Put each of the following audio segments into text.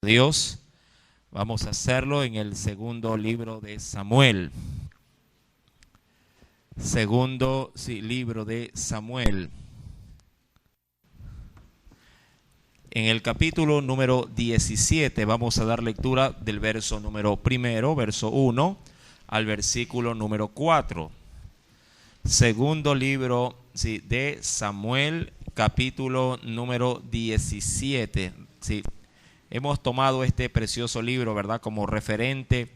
Dios. Vamos a hacerlo en el segundo libro de Samuel. Libro de Samuel. En el capítulo número 17 vamos a dar lectura del verso número primero, verso 1, al versículo número 4. Segundo libro de Samuel, capítulo número 17. Hemos tomado este precioso libro, ¿verdad?, como referente,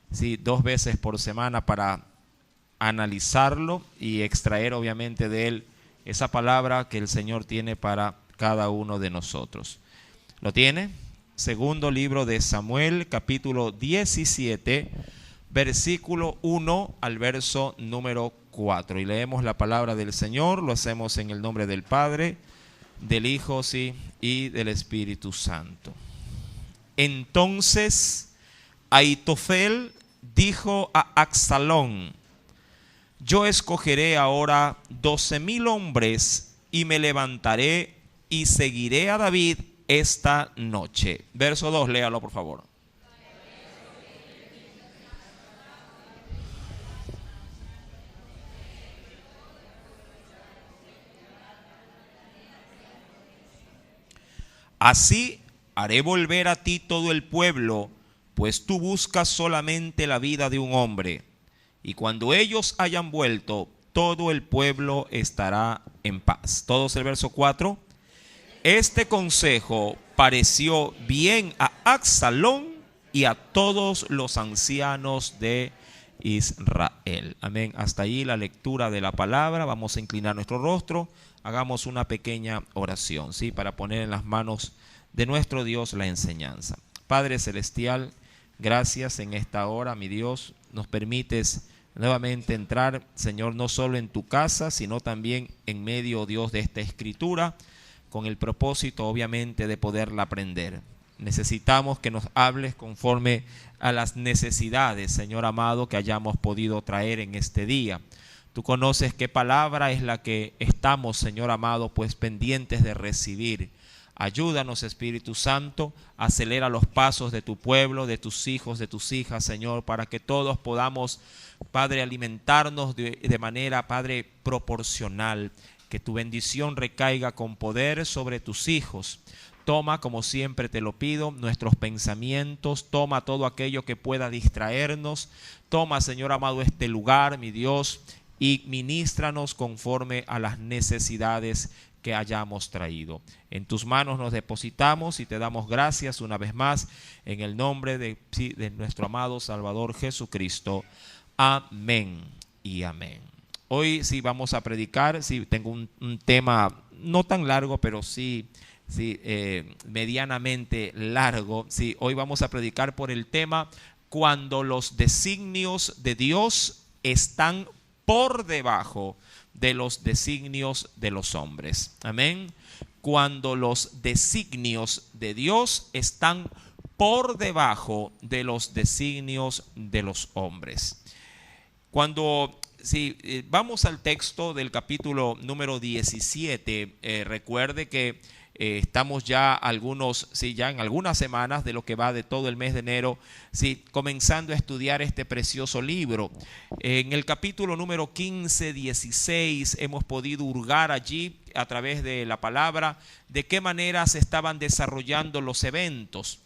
2 veces por semana para analizarlo y extraer obviamente de él esa palabra que el Señor tiene para cada uno de nosotros. ¿Lo tiene? Segundo libro de Samuel, capítulo 17, versículo 1 al verso número 4. Y leemos la palabra del Señor, lo hacemos en el nombre del Padre, del Hijo, y del Espíritu Santo. Entonces Ahitofel dijo a Absalón: yo escogeré ahora 12,000 hombres y me levantaré y seguiré a David esta noche. Verso 2, léalo por favor. Así haré volver a ti todo el pueblo, pues tú buscas solamente la vida de un hombre. Y cuando ellos hayan vuelto, todo el pueblo estará en paz. Todos el verso 4. Este consejo pareció bien a Absalón y a todos los ancianos de Israel. Amén. Hasta allí la lectura de la palabra. Vamos a inclinar nuestro rostro. Hagamos una pequeña oración, para poner en las manos de nuestro Dios la enseñanza. Padre celestial, gracias en esta hora, mi Dios. Nos permites nuevamente entrar, Señor, no solo en tu casa, sino también en medio, Dios, de esta escritura, con el propósito, obviamente, de poderla aprender. Necesitamos que nos hables conforme a las necesidades, Señor amado, que hayamos podido traer en este día. Tú conoces qué palabra es la que estamos, Señor amado, pues pendientes de recibir. Ayúdanos, Espíritu Santo, acelera los pasos de tu pueblo, de tus hijos, de tus hijas, Señor, para que todos podamos, Padre, alimentarnos de manera, Padre, proporcional. Que tu bendición recaiga con poder sobre tus hijos. Toma, como siempre te lo pido, nuestros pensamientos, toma todo aquello que pueda distraernos. Toma, Señor amado, este lugar, mi Dios, y ministranos conforme a las necesidades que hayamos traído. En tus manos nos depositamos y te damos gracias una vez más en el nombre de nuestro amado Salvador Jesucristo. Amén y amén. Hoy vamos a predicar, tengo un tema no tan largo, pero medianamente largo. Hoy vamos a predicar por el tema cuando los designios de Dios están por debajo de los designios de los hombres. Amén. Cuando los designios de Dios están por debajo de los designios de los hombres. Cuando vamos al texto del capítulo número 17, recuerde que estamos ya en algunas semanas de lo que va de todo el mes de enero, comenzando a estudiar este precioso libro. En el capítulo número 15, 16 hemos podido hurgar allí a través de la palabra de qué manera se estaban desarrollando los eventos.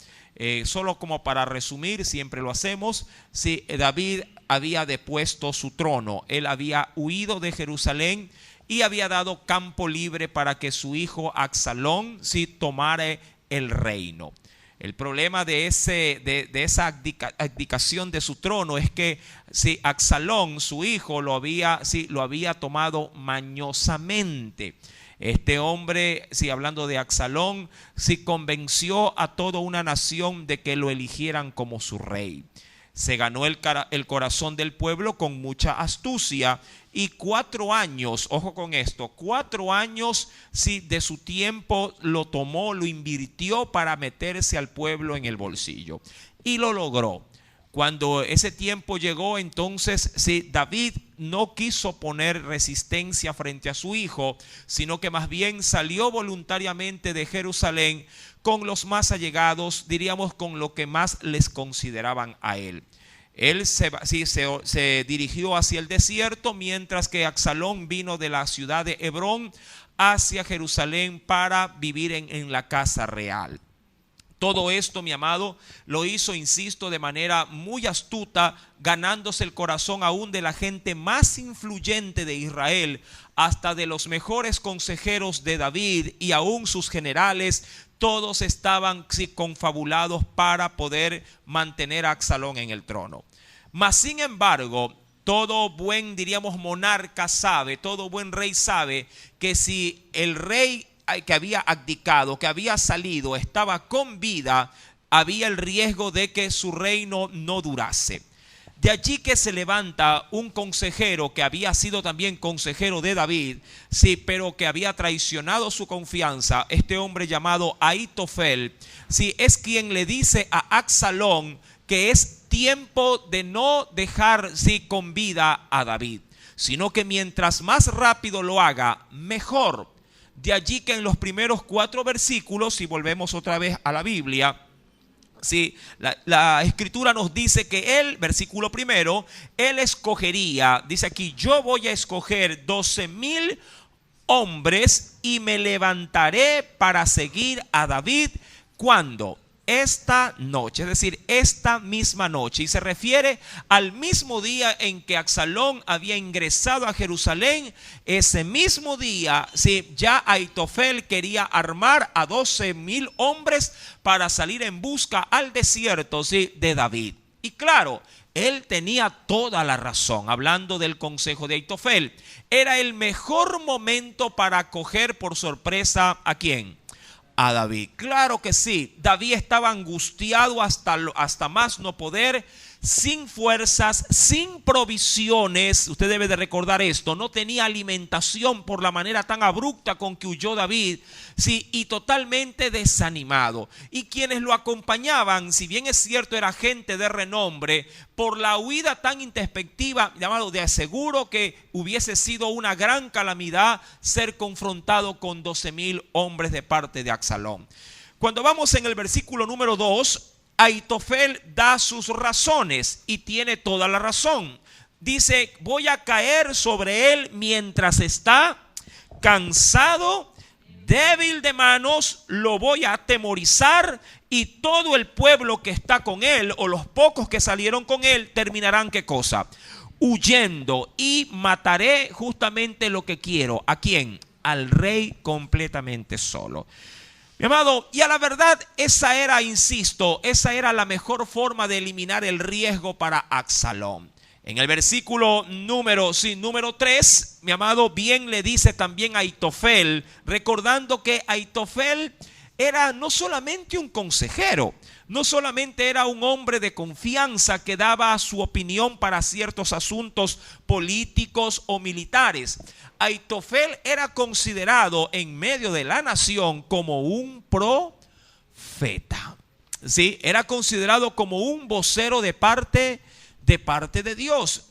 Solo como para resumir, siempre lo hacemos, David había depuesto su trono, él había huido de Jerusalén y había dado campo libre para que su hijo Absalón tomara el reino. El problema de esa abdicación de su trono es que Absalón, su hijo, lo había tomado mañosamente. Este hombre, hablando de Absalón, convenció a toda una nación de que lo eligieran como su rey. Se ganó el corazón del pueblo con mucha astucia y 4 años, ojo con esto, 4 años de su tiempo lo tomó, lo invirtió para meterse al pueblo en el bolsillo. Y lo logró. Cuando ese tiempo llegó, entonces David no quiso poner resistencia frente a su hijo, sino que más bien salió voluntariamente de Jerusalén con los más allegados, diríamos con lo que más les consideraban a él. Él se dirigió hacia el desierto, mientras que Absalón vino de la ciudad de Hebrón hacia Jerusalén para vivir en la casa real. Todo esto, mi amado, lo hizo, insisto, de manera muy astuta, ganándose el corazón aún de la gente más influyente de Israel, hasta de los mejores consejeros de David y aún sus generales. Todos estaban confabulados para poder mantener a Absalón en el trono. Mas, sin embargo, todo buen, diríamos, monarca sabe, todo buen rey sabe que si el rey que había abdicado, que había salido, estaba con vida, había el riesgo de que su reino no durase. De allí que se levanta un consejero que había sido también consejero de David, sí, pero que había traicionado su confianza. Este hombre llamado Ahitofel, sí, es quien le dice a Absalón que es tiempo de no dejar, sí, con vida a David, sino que mientras más rápido lo haga, mejor. De allí que en los primeros 4 versículos, si volvemos otra vez a la Biblia, sí, la escritura nos dice que él, versículo primero, él escogería, dice aquí, yo voy a escoger 12,000 hombres y me levantaré para seguir a David. ¿Cuándo? Esta noche, es decir, esta misma noche. Y se refiere al mismo día en que Absalón había ingresado a Jerusalén. Ese mismo día, sí, ya Ahitofel quería armar a 12,000 hombres para salir en busca al desierto, sí, de David. Y claro, él tenía toda la razón. Hablando del consejo de Ahitofel, era el mejor momento para coger por sorpresa ¿a quién? A David. Claro que sí, David estaba angustiado hasta más no poder, sin fuerzas, sin provisiones. Usted debe de recordar esto, no tenía alimentación por la manera tan abrupta con que huyó David, sí, y totalmente desanimado. Y quienes lo acompañaban, si bien es cierto era gente de renombre, por la huida tan introspectiva, llamado, de aseguro que hubiese sido una gran calamidad ser confrontado con 12,000 hombres de parte de Absalón. Cuando vamos en el versículo número 2, Ahitofel da sus razones y tiene toda la razón. Dice, voy a caer sobre él mientras está cansado, débil de manos, lo voy a atemorizar y todo el pueblo que está con él, o los pocos que salieron con él, terminarán ¿qué cosa? Huyendo, y mataré justamente lo que quiero. ¿A quién? Al rey completamente solo. Mi amado, y a la verdad esa era, insisto, esa era la mejor forma de eliminar el riesgo para Absalón. En el versículo número 3, mi amado, bien le dice también a Ahitofel, recordando que Ahitofel era no solamente un consejero, no solamente era un hombre de confianza que daba su opinión para ciertos asuntos políticos o militares. Ahitofel era considerado en medio de la nación como un profeta. ¿Sí? Era considerado como un vocero de parte de Dios.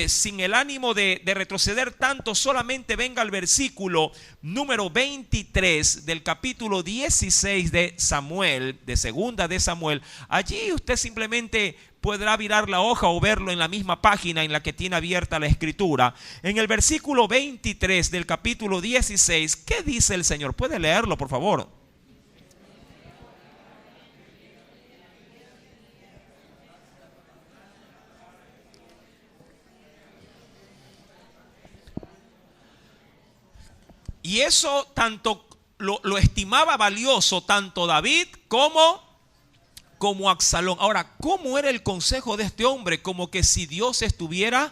Sin el ánimo de retroceder tanto, solamente venga al versículo número 23 del capítulo 16 de Samuel, de segunda de Samuel. Allí usted simplemente podrá virar la hoja o verlo en la misma página en la que tiene abierta la escritura. En el versículo 23 del capítulo 16, ¿qué dice el Señor? ¿Puede leerlo, por favor? Y eso tanto lo estimaba valioso tanto David como Absalón. Ahora, ¿cómo era el consejo de este hombre? Como que si Dios estuviera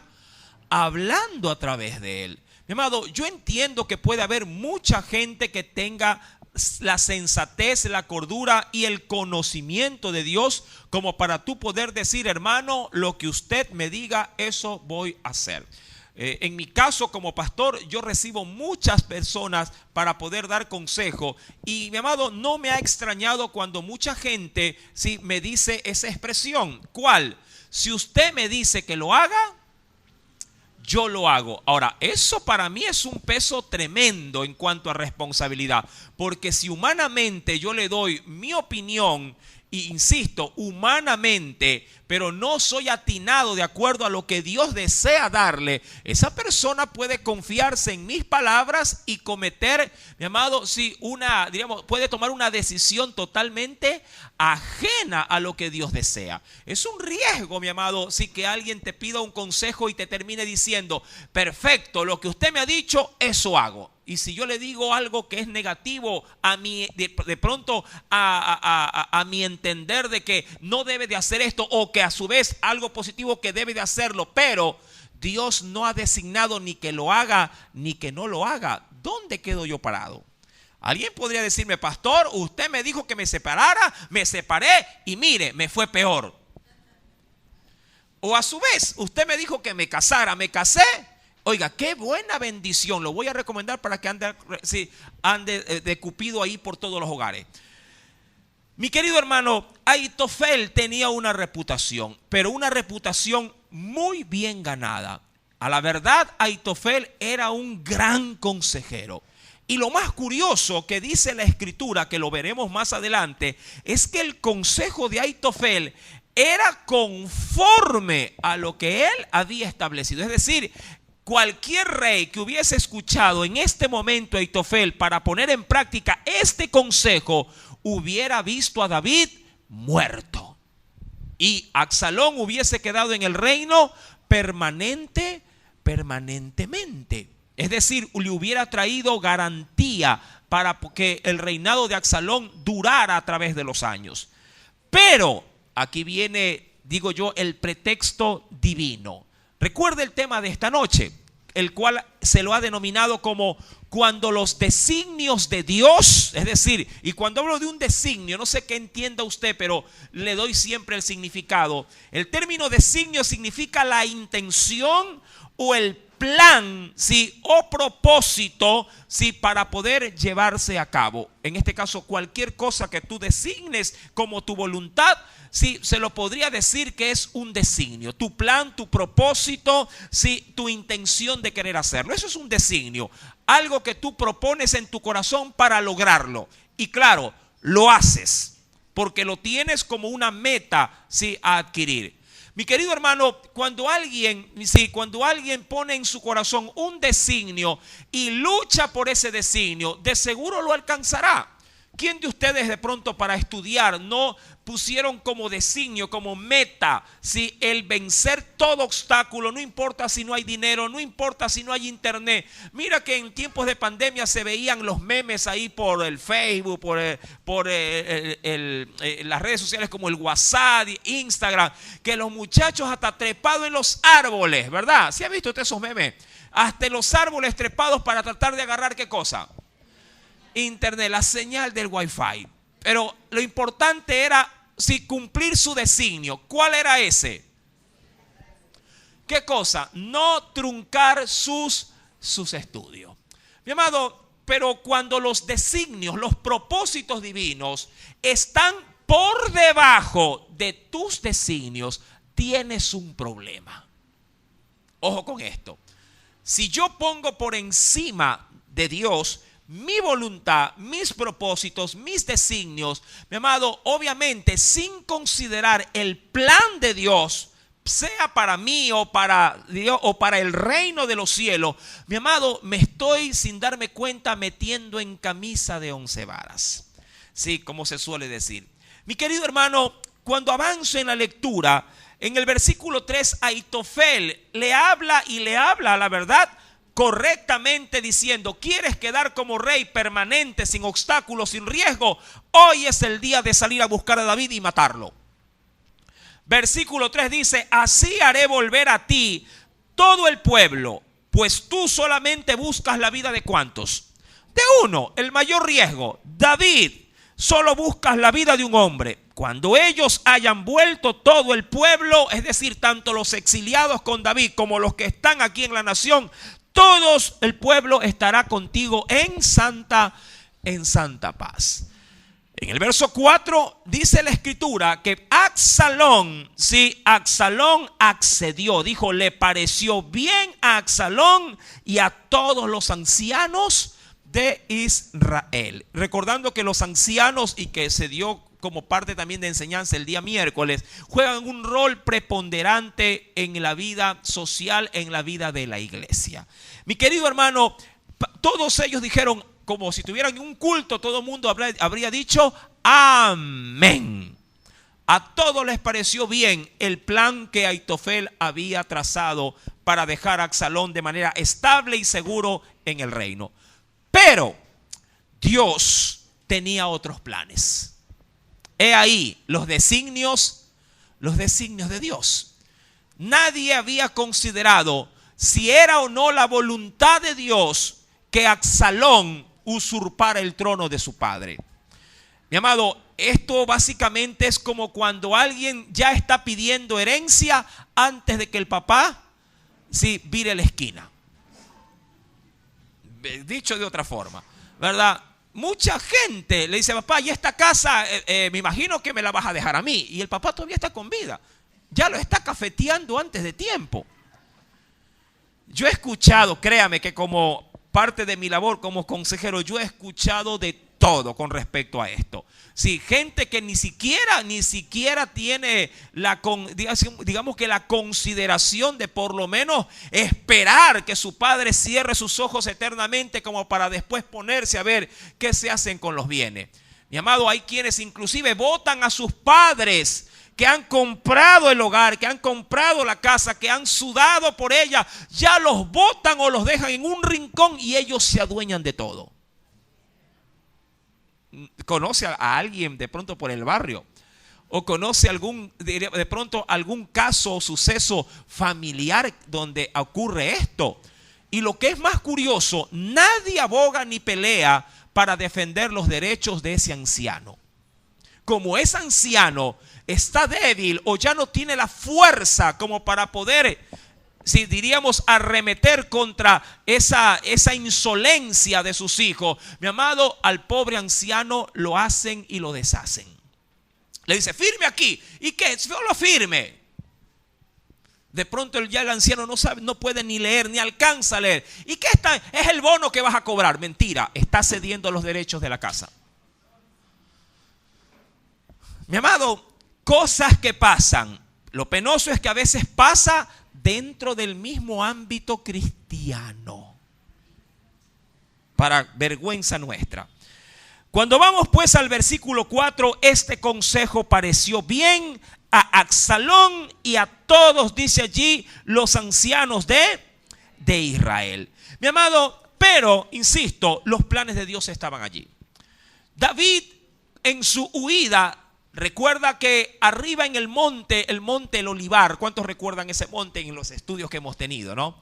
hablando a través de él. Mi amado, yo entiendo que puede haber mucha gente que tenga la sensatez, la cordura y el conocimiento de Dios como para tú poder decir, hermano, lo que usted me diga, eso voy a hacer. En mi caso como pastor, yo recibo muchas personas para poder dar consejo, y mi amado, no me ha extrañado cuando mucha gente sí me dice esa expresión. ¿Cuál? Si usted me dice que lo haga, yo lo hago. Ahora, eso para mí es un peso tremendo en cuanto a responsabilidad, porque si humanamente yo le doy mi opinión, y insisto, humanamente, pero no soy atinado de acuerdo a lo que Dios desea darle, esa persona puede confiarse en mis palabras y cometer, mi amado, sí, puede tomar una decisión totalmente ajena a lo que Dios desea. Es un riesgo, mi amado, sí, que alguien te pida un consejo y te termine diciendo, perfecto, lo que usted me ha dicho, eso hago. Y si yo le digo algo que es negativo a mí, de pronto a mi entender de que no debe de hacer esto, o que a su vez algo positivo que debe de hacerlo, pero Dios no ha designado ni que lo haga ni que no lo haga, ¿dónde quedo yo parado? Alguien podría decirme, pastor, usted me dijo que me separara, me separé y mire, me fue peor. O a su vez, usted me dijo que me casara, me casé. Oiga, qué buena bendición. Lo voy a recomendar para que ande de Cupido ahí por todos los hogares. Mi querido hermano, Ahitofel tenía una reputación, pero una reputación muy bien ganada. A la verdad, Ahitofel era un gran consejero. Y lo más curioso que dice la escritura, que lo veremos más adelante, es que el consejo de Ahitofel era conforme a lo que él había establecido. Es decir, cualquier rey que hubiese escuchado en este momento a Ahitofel para poner en práctica este consejo, hubiera visto a David muerto. Y Absalón hubiese quedado en el reino permanentemente. Es decir, le hubiera traído garantía para que el reinado de Absalón durara a través de los años. Pero aquí viene, digo yo, el pretexto divino. Recuerda el tema de esta noche, el cual se lo ha denominado como cuando los designios de Dios, es decir, y cuando hablo de un designio, no sé qué entienda usted, pero le doy siempre el significado. El término designio significa la intención o el plan, sí, o propósito, sí, para poder llevarse a cabo. En este caso, cualquier cosa que tú designes como tu voluntad, sí, se lo podría decir que es un designio. Tu plan, tu propósito, sí, tu intención de querer hacerlo. Eso es un designio. Algo que tú propones en tu corazón para lograrlo. Y claro, lo haces porque lo tienes como una meta, sí, a adquirir. Mi querido hermano, cuando alguien pone en su corazón un designio y lucha por ese designio, de seguro lo alcanzará. ¿Quién de ustedes de pronto para estudiar no pusieron como designio, como meta, si el vencer todo obstáculo? No importa si no hay dinero, no importa si no hay internet. Mira que en tiempos de pandemia se veían los memes ahí por el Facebook, por las redes sociales como el WhatsApp, Instagram, que los muchachos hasta trepados en los árboles, ¿verdad? ¿Sí ha visto usted esos memes? Hasta en los árboles trepados para tratar de agarrar ¿qué cosa? Internet, la señal del Wi-Fi. Pero lo importante era cumplir su designio. ¿Cuál era ese? ¿Qué cosa? No truncar sus estudios. Mi amado, pero cuando los designios, los propósitos divinos están por debajo de tus designios, tienes un problema. Ojo con esto. Si yo pongo por encima de Dios mi voluntad, mis propósitos, mis designios, mi amado, obviamente sin considerar el plan de Dios, sea para mí o para Dios o para el reino de los cielos, mi amado, me estoy sin darme cuenta metiendo en camisa de 11 varas. Sí, como se suele decir. Mi querido hermano, cuando avanzo en la lectura, en el versículo 3, Ahitofel le habla a la verdad correctamente diciendo: ¿quieres quedar como rey permanente, sin obstáculos, sin riesgo? Hoy es el día de salir a buscar a David y matarlo. Versículo 3 dice: así haré volver a ti todo el pueblo, pues tú solamente buscas la vida de ¿cuántos? De uno, el mayor riesgo. David, solo buscas la vida de un hombre. Cuando ellos hayan vuelto, todo el pueblo, es decir, tanto los exiliados con David como los que están aquí en la nación, todos el pueblo estará contigo en santa paz. En el verso 4 dice la escritura que Absalón, sí, Absalón accedió, dijo, le pareció bien a Absalón y a todos los ancianos de Israel. Recordando que los ancianos, y que se dio como parte también de enseñanza el día miércoles, juegan un rol preponderante en la vida social, en la vida de la iglesia. Mi querido hermano, todos ellos dijeron, como si tuvieran un culto, todo el mundo habría dicho amén. A todos les pareció bien el plan que Aitofel había trazado para dejar a Absalón de manera estable y seguro en el reino. Pero Dios tenía otros planes. He ahí los designios de Dios. Nadie había considerado si era o no la voluntad de Dios que Absalón usurpara el trono de su padre. Mi amado, esto básicamente es como cuando alguien ya está pidiendo herencia antes de que el papá vire la esquina. Dicho de otra forma, ¿verdad? Mucha gente le dice, papá, y esta casa, me imagino que me la vas a dejar a mí. Y el papá todavía está con vida. Ya lo está cafeteando antes de tiempo. Yo he escuchado, créame que como parte de mi labor como consejero, yo he escuchado de todo con respecto a esto. Sí, gente que ni siquiera tiene digamos que la consideración de por lo menos esperar que su padre cierre sus ojos eternamente como para después ponerse a ver qué se hacen con los bienes. Mi amado, hay quienes inclusive votan a sus padres que han comprado el hogar, que han comprado la casa, que han sudado por ella, ya los botan o los dejan en un rincón y ellos se adueñan de todo. ¿Conoce a alguien de pronto por el barrio? ¿O conoce de pronto algún caso o suceso familiar donde ocurre esto? Y lo que es más curioso, nadie aboga ni pelea para defender los derechos de ese anciano. Como ese anciano está débil o ya no tiene la fuerza como para poder, si diríamos, arremeter contra esa insolencia de sus hijos, mi amado, al pobre anciano lo hacen y lo deshacen. Le dice, firme aquí. ¿Y qué? Solo firme. De pronto ya el anciano no sabe, no puede ni leer, ni alcanza a leer. ¿Y qué es el bono que vas a cobrar? Mentira, está cediendo los derechos de la casa. Mi amado, cosas que pasan. Lo penoso es que a veces pasa dentro del mismo ámbito cristiano. Para vergüenza nuestra. Cuando vamos pues al versículo 4, este consejo pareció bien a Absalón y a todos, dice allí, los ancianos de Israel. Mi amado, pero, insisto, los planes de Dios estaban allí. David, en su huida, recuerda que arriba en el monte el Olivar, ¿cuántos recuerdan ese monte en los estudios que hemos tenido, no?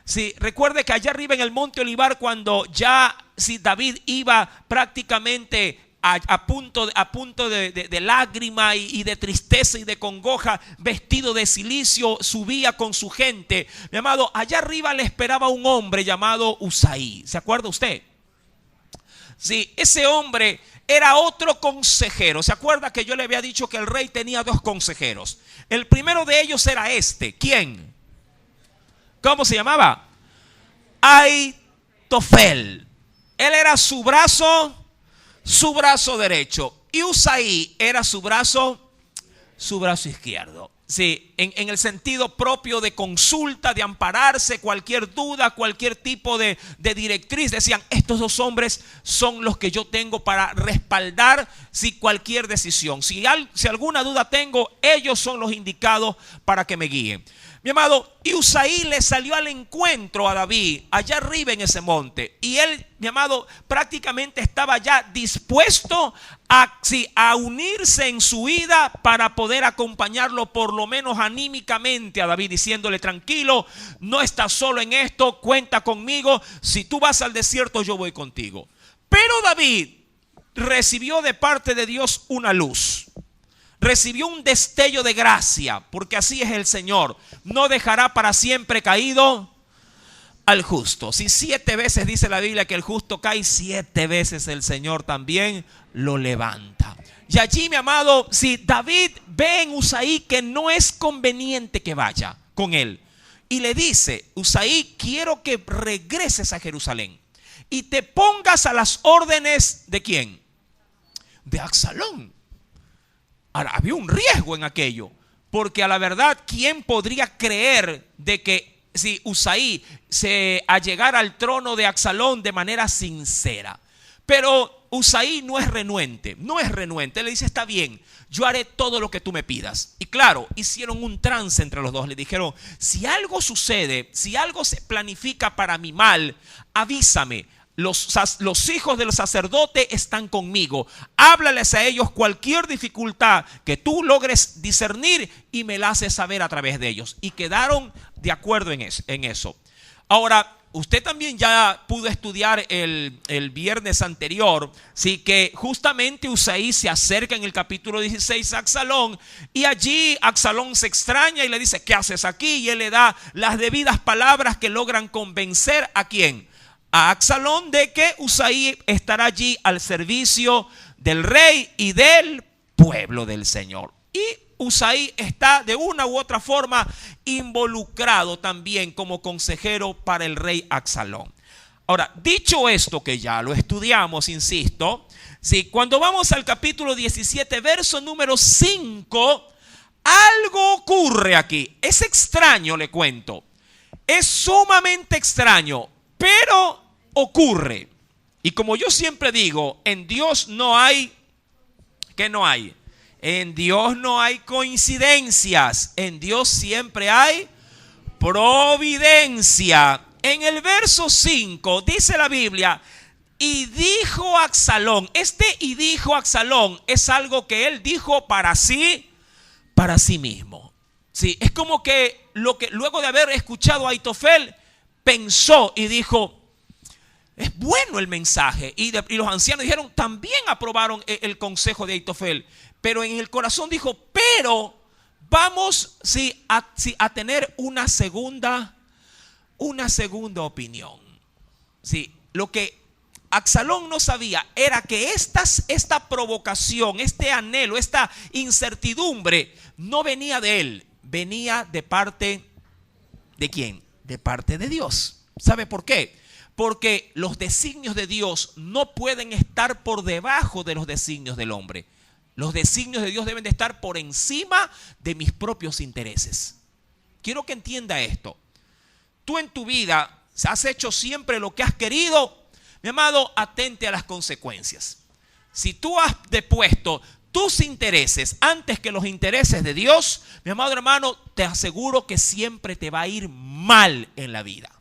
Sí, recuerde que allá arriba en el monte Olivar, cuando ya David iba prácticamente a punto de lágrima y de tristeza y de congoja, vestido de cilicio, subía con su gente. Mi amado, allá arriba le esperaba un hombre llamado Usaí. ¿Se acuerda usted? Sí, ese hombre era otro consejero. ¿Se acuerda que yo le había dicho que el rey tenía dos consejeros? El primero de ellos era este. ¿Quién? ¿Cómo se llamaba? Aitofel. Él era su brazo derecho. Y Usaí era su brazo izquierdo. Sí, en el sentido propio de consulta, de ampararse, cualquier duda, cualquier tipo de directriz. Decían, estos dos hombres son los que yo tengo para respaldar cualquier decisión. Si alguna duda tengo, ellos son los indicados para que me guíen. Mi amado, y Usaí le salió al encuentro a David allá arriba en ese monte. Y él, mi amado, prácticamente estaba ya dispuesto a unirse en su vida para poder acompañarlo por lo menos anímicamente a David, diciéndole, tranquilo, no estás solo en esto, cuenta conmigo, si tú vas al desierto yo voy contigo. Pero David recibió de parte de Dios una luz. Recibió un destello de gracia, porque así es el Señor. No dejará para siempre caído al justo. Si 7 veces dice la Biblia que el justo cae, 7 veces el Señor también lo levanta. Y allí, mi amado, si David ve en Usaí que no es conveniente que vaya con él, y le dice: Usaí, quiero que regreses a Jerusalén y te pongas a las órdenes ¿de quién? De Absalón. Ahora, había un riesgo en aquello, porque a la verdad, ¿quién podría creer de que si Usaí se allegara al trono de Absalón de manera sincera? Pero Usaí no es renuente, Él le dice: está bien, yo haré todo lo que tú me pidas. Y claro, hicieron un trance entre los dos. Le dijeron: si algo sucede, si algo se planifica para mi mal, avísame. Los hijos del sacerdote están conmigo. Háblales a ellos cualquier dificultad que tú logres discernir y me la haces saber a través de ellos. Y quedaron de acuerdo en eso. Ahora, usted también ya pudo estudiar el viernes anterior, sí, que justamente Usaí se acerca en el capítulo 16 a Absalón, y allí Absalón se extraña y le dice: ¿qué haces aquí? Y él le da las debidas palabras que logran convencer ¿a quién? A Absalón de que Usaí estará allí al servicio del rey y del pueblo del Señor. Y Usaí está de una u otra forma involucrado también como consejero para el rey Absalón. Ahora, dicho esto, que ya lo estudiamos, insisto, sí, cuando vamos al capítulo 17, verso número 5, algo ocurre aquí. Es extraño, le cuento. Es sumamente extraño, pero ocurre. Y como yo siempre digo, en Dios no hay, ¿qué no hay? En Dios no hay coincidencias. En Dios siempre hay providencia. En el verso 5 dice la Biblia: y dijo Absalón. Y dijo Absalón es algo que él dijo para sí mismo. Sí, es como que luego de haber escuchado a Aitofel, pensó y dijo: es bueno el mensaje. Y los ancianos dijeron, también aprobaron el consejo de Aitofel. Pero en el corazón dijo: pero vamos a tener una segunda opinión. Sí, lo que Absalón no sabía era que esta provocación, este anhelo, esta incertidumbre no venía de él, venía de parte ¿de quién? De parte de Dios. ¿Sabe por qué? Porque los designios de Dios no pueden estar por debajo de los designios del hombre. Los designios de Dios deben de estar por encima de mis propios intereses. Quiero que entienda esto. Tú en tu vida has hecho siempre lo que has querido. Mi amado, atente a las consecuencias. Si tú has depuesto tus intereses antes que los intereses de Dios, mi amado hermano, te aseguro que siempre te va a ir mal en la vida.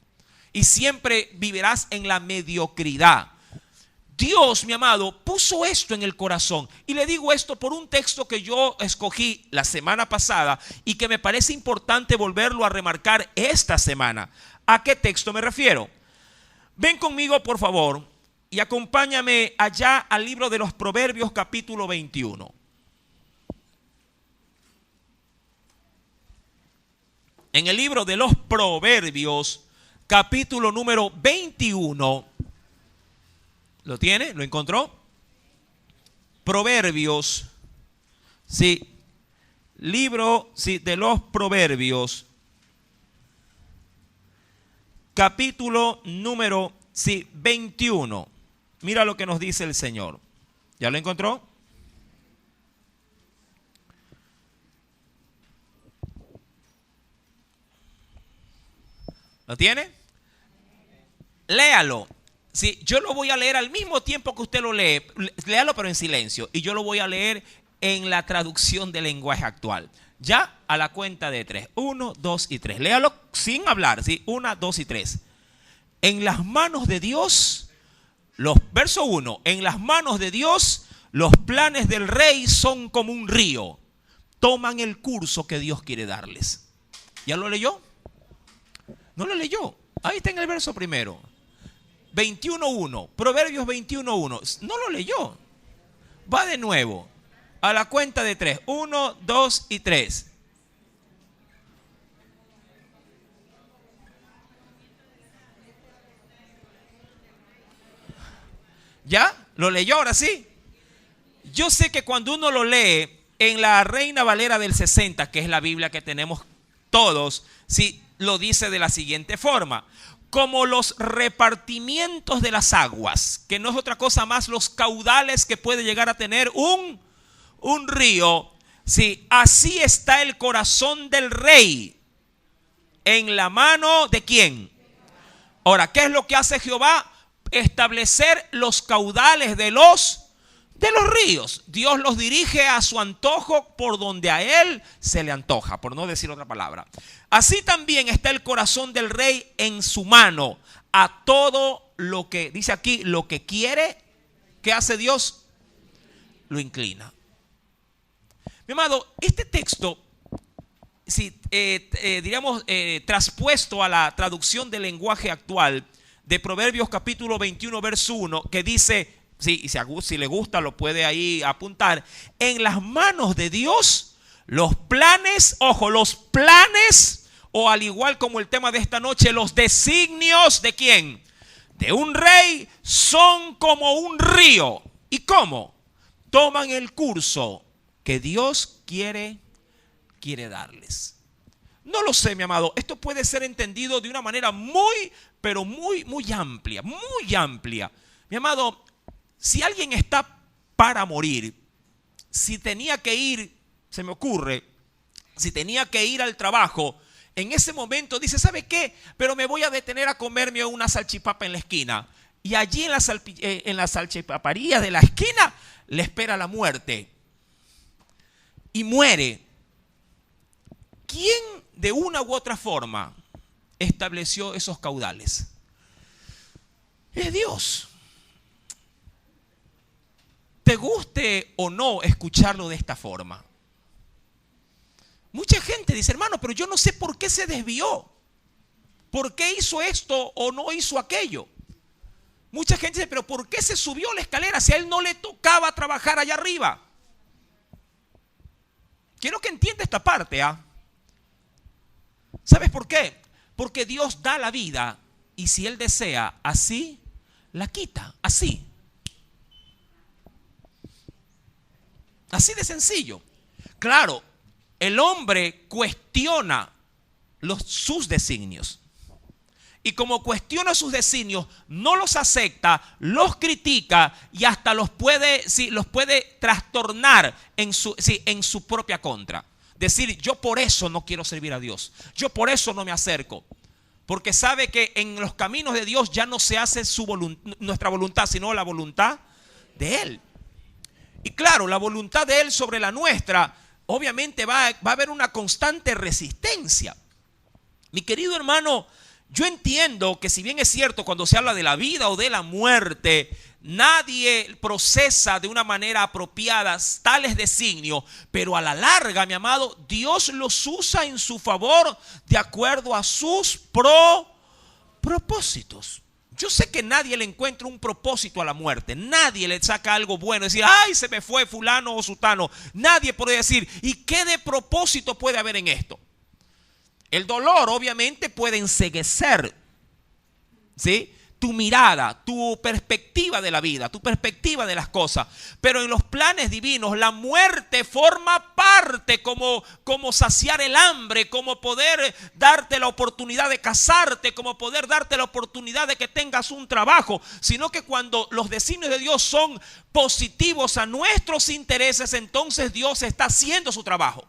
Y siempre vivirás en la mediocridad. Dios, mi amado, puso esto en el corazón. Y le digo esto por un texto que yo escogí la semana pasada y que me parece importante volverlo a remarcar esta semana. ¿A qué texto me refiero? Ven conmigo, por favor, y acompáñame allá al libro de los Proverbios, capítulo 21. En el libro de los Proverbios, capítulo número 21. ¿Lo tiene? ¿Lo encontró? Proverbios, sí, libro de los Proverbios, capítulo número 21. Mira lo que nos dice el Señor. ¿Ya lo encontró? ¿Lo tiene? Léalo. Sí, yo lo voy a leer al mismo tiempo que usted lo lee. Léalo, pero en silencio. Y yo lo voy a leer en la traducción del lenguaje actual. Ya, a la cuenta de 3. 1, 2 y 3. Léalo sin hablar. ¿Sí? 1, 2 y 3. En las manos de Dios, verso 1. En las manos de Dios, los planes del rey son como un río. Toman el curso que Dios quiere darles. ¿Ya lo leyó? No lo leyó. Ahí está en el verso primero. 21.1, Proverbios 21.1. No lo leyó. Va de nuevo. A la cuenta de 3. 1, 2 y 3. ¿Ya? ¿Lo leyó ahora sí? Yo sé que cuando uno lo lee en la Reina Valera del 60, que es la Biblia que tenemos todos, sí, lo dice de la siguiente forma: como los repartimientos de las aguas, que no es otra cosa más los caudales que puede llegar a tener un río, sí, así está el corazón del rey en la mano de ¿quién? Ahora, ¿qué es lo que hace Jehová? Establecer los caudales de los ríos. Dios los dirige a su antojo por donde a él se le antoja, por no decir otra palabra. Así también está el corazón del rey en su mano. A todo lo que, dice aquí, lo que quiere, ¿qué hace Dios? Lo inclina. Mi amado, este texto, si diríamos traspuesto a la traducción del lenguaje actual de Proverbios capítulo 21 verso 1, que dice, sí, y si le gusta lo puede ahí apuntar: en las manos de Dios los planes, ojo, los planes, o al igual como el tema de esta noche, los designios de ¿quién? De un rey, son como un río. ¿Y cómo? Toman el curso que Dios quiere darles. No lo sé, mi amado. Esto puede ser entendido de una manera muy, pero muy amplia, muy amplia. Mi amado, si alguien está para morir, si tenía que ir, se me ocurre, si tenía que ir al trabajo, en ese momento dice, ¿sabe qué? Pero me voy a detener a comerme una salchipapa en la esquina. Y allí en la salchipaparía de la esquina le espera la muerte. Y muere. ¿Quién de una u otra forma estableció esos caudales? Es Dios. Te guste o no escucharlo de esta forma. Mucha gente dice, hermano, pero yo no sé por qué se desvió. ¿Por qué hizo esto o no hizo aquello? Mucha gente dice, pero ¿por qué se subió la escalera si a él no le tocaba trabajar allá arriba? Quiero que entienda esta parte, ¿ah? ¿Sabes por qué? Porque Dios da la vida y si Él desea, así la quita, así. Así de sencillo. Claro, el hombre cuestiona sus designios. Y como cuestiona sus designios, no los acepta, los critica y hasta los puede trastornar en su propia contra. Decir, yo por eso no quiero servir a Dios. Yo por eso no me acerco. Porque sabe que en los caminos de Dios ya no se hace nuestra voluntad, sino la voluntad de Él. Y claro, la voluntad de Él sobre la nuestra, obviamente va a haber una constante resistencia. Mi querido hermano, yo entiendo que si bien es cierto cuando se habla de la vida o de la muerte, nadie procesa de una manera apropiada tales designios, pero a la larga, mi amado, Dios los usa en su favor de acuerdo a sus propósitos. Yo sé que nadie le encuentra un propósito a la muerte. Nadie le saca algo bueno. Decir, ay, se me fue fulano o sutano. Nadie puede decir, ¿y qué de propósito puede haber en esto? El dolor obviamente puede enceguecer, ¿sí?, tu mirada, tu perspectiva de la vida, tu perspectiva de las cosas. Pero en los planes divinos la muerte forma parte, como saciar el hambre, como poder darte la oportunidad de casarte, como poder darte la oportunidad de que tengas un trabajo. Sino que cuando los designios de Dios son positivos a nuestros intereses, entonces Dios está haciendo su trabajo.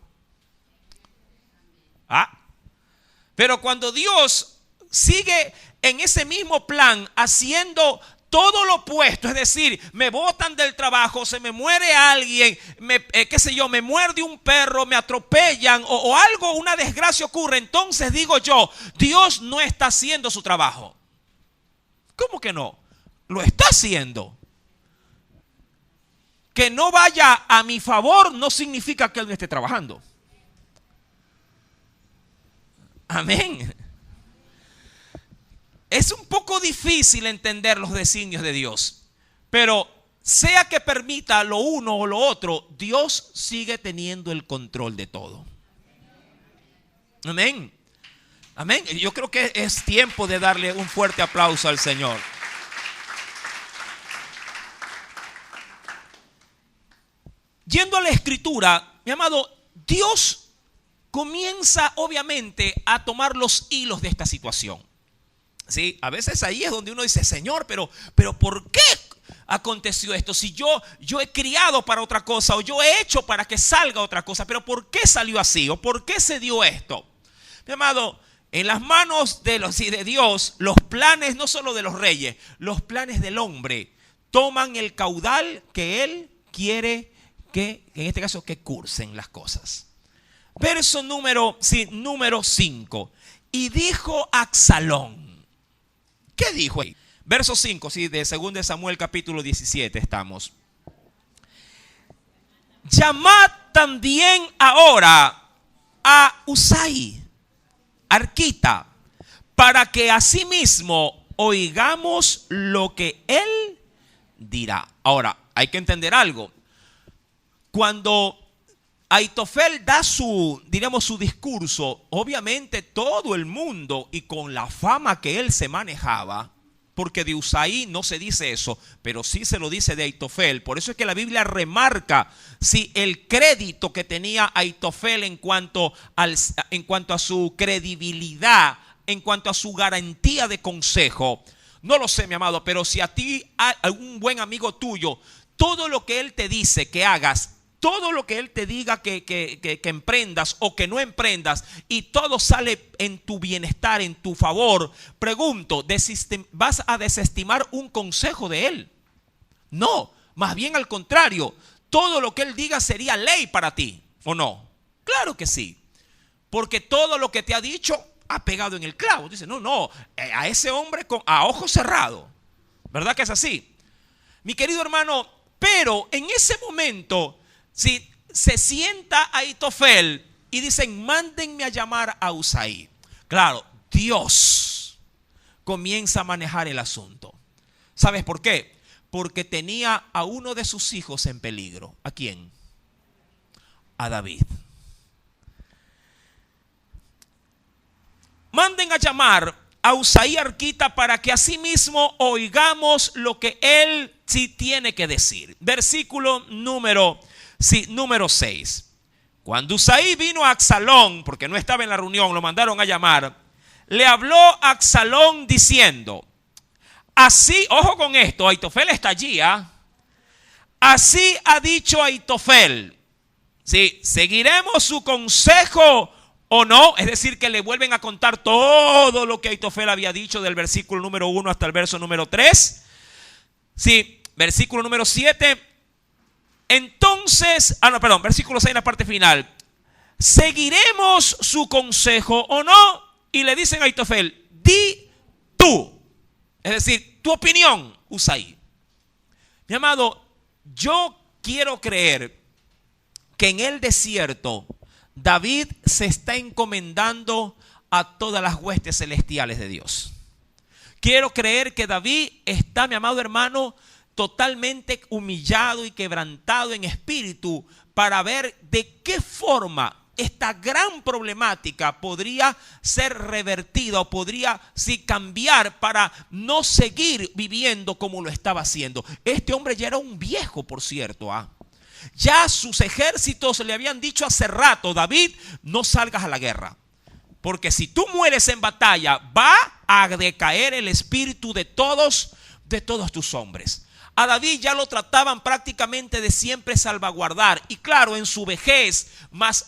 Pero cuando Dios sigue en ese mismo plan haciendo todo lo opuesto, es decir, me botan del trabajo, se me muere alguien, me muerde un perro, me atropellan o algo, una desgracia ocurre, entonces digo yo, Dios no está haciendo su trabajo. ¿Cómo que no? Lo está haciendo. Que no vaya a mi favor no significa que Él no esté trabajando. Amén. Es un poco difícil entender los designios de Dios, pero sea que permita lo uno o lo otro, Dios sigue teniendo el control de todo. Amén. Amén. Yo creo que es tiempo de darle un fuerte aplauso al Señor. Yendo a la escritura, mi amado, Dios comienza obviamente a tomar los hilos de esta situación. ¿Sí? A veces ahí es donde uno dice, Señor, pero ¿por qué aconteció esto? Si yo he criado para otra cosa, o yo he hecho para que salga otra cosa, pero ¿por qué salió así? ¿O por qué se dio esto? Mi amado, en las manos de Dios, los planes no solo de los reyes, los planes del hombre toman el caudal que Él quiere que, en este caso, que cursen las cosas. Verso número 5. Y dijo Absalón. ¿Qué dijo ahí? Verso 5, sí, de 2 Samuel capítulo 17 estamos. Llamad también ahora a Husai, Arquita, para que asimismo oigamos lo que él dirá. Ahora, hay que entender algo. Cuando Ahitofel da su discurso, obviamente todo el mundo, y con la fama que él se manejaba, porque de Husai no se dice eso, pero sí se lo dice de Ahitofel. Por eso es que la Biblia remarca el crédito que tenía Ahitofel en cuanto a su credibilidad, en cuanto a su garantía de consejo. No lo sé, mi amado, pero si a ti, a un buen amigo tuyo, todo lo que él te dice que hagas, todo lo que él te diga que emprendas o que no emprendas, y todo sale en tu bienestar, en tu favor, pregunto, ¿vas a desestimar un consejo de él? No, más bien al contrario, todo lo que él diga sería ley para ti, ¿o no? Claro que sí, porque todo lo que te ha dicho ha pegado en el clavo. Dice, no, a ese hombre a ojos cerrados, ¿verdad que es así? Mi querido hermano, pero en ese momento, si se sienta Ahitofel y dicen, mándenme a llamar a Husai. Claro, Dios comienza a manejar el asunto. ¿Sabes por qué? Porque tenía a uno de sus hijos en peligro. ¿A quién? A David. Manden a llamar a Husai Arquita para que asimismo oigamos lo que él sí tiene que decir. Versículo número 6. Cuando Husai vino a Absalón, porque no estaba en la reunión, lo mandaron a llamar, le habló a Absalón diciendo, así, ojo con esto, Ahitofel está allí, así ha dicho Ahitofel, ¿sí? ¿Seguiremos su consejo o no? Es decir, que le vuelven a contar todo lo que Ahitofel había dicho del versículo número 1 hasta el verso número 3. Sí, versículo número 7. Entonces, versículo 6 en la parte final. ¿Seguiremos su consejo o no? Y le dicen a Ahitofel, di tú. Es decir, tu opinión, Husai. Mi amado, yo quiero creer que en el desierto David se está encomendando a todas las huestes celestiales de Dios. Quiero creer que David está, mi amado hermano, totalmente humillado y quebrantado en espíritu para ver de qué forma esta gran problemática podría ser revertida o podría cambiar para no seguir viviendo como lo estaba haciendo. Este hombre ya era un viejo, por cierto. Ya sus ejércitos le habían dicho hace rato, David, no salgas a la guerra, porque si tú mueres en batalla va a decaer el espíritu de todos tus hombres. A David ya lo trataban prácticamente de siempre salvaguardar. Y claro, en su vejez, más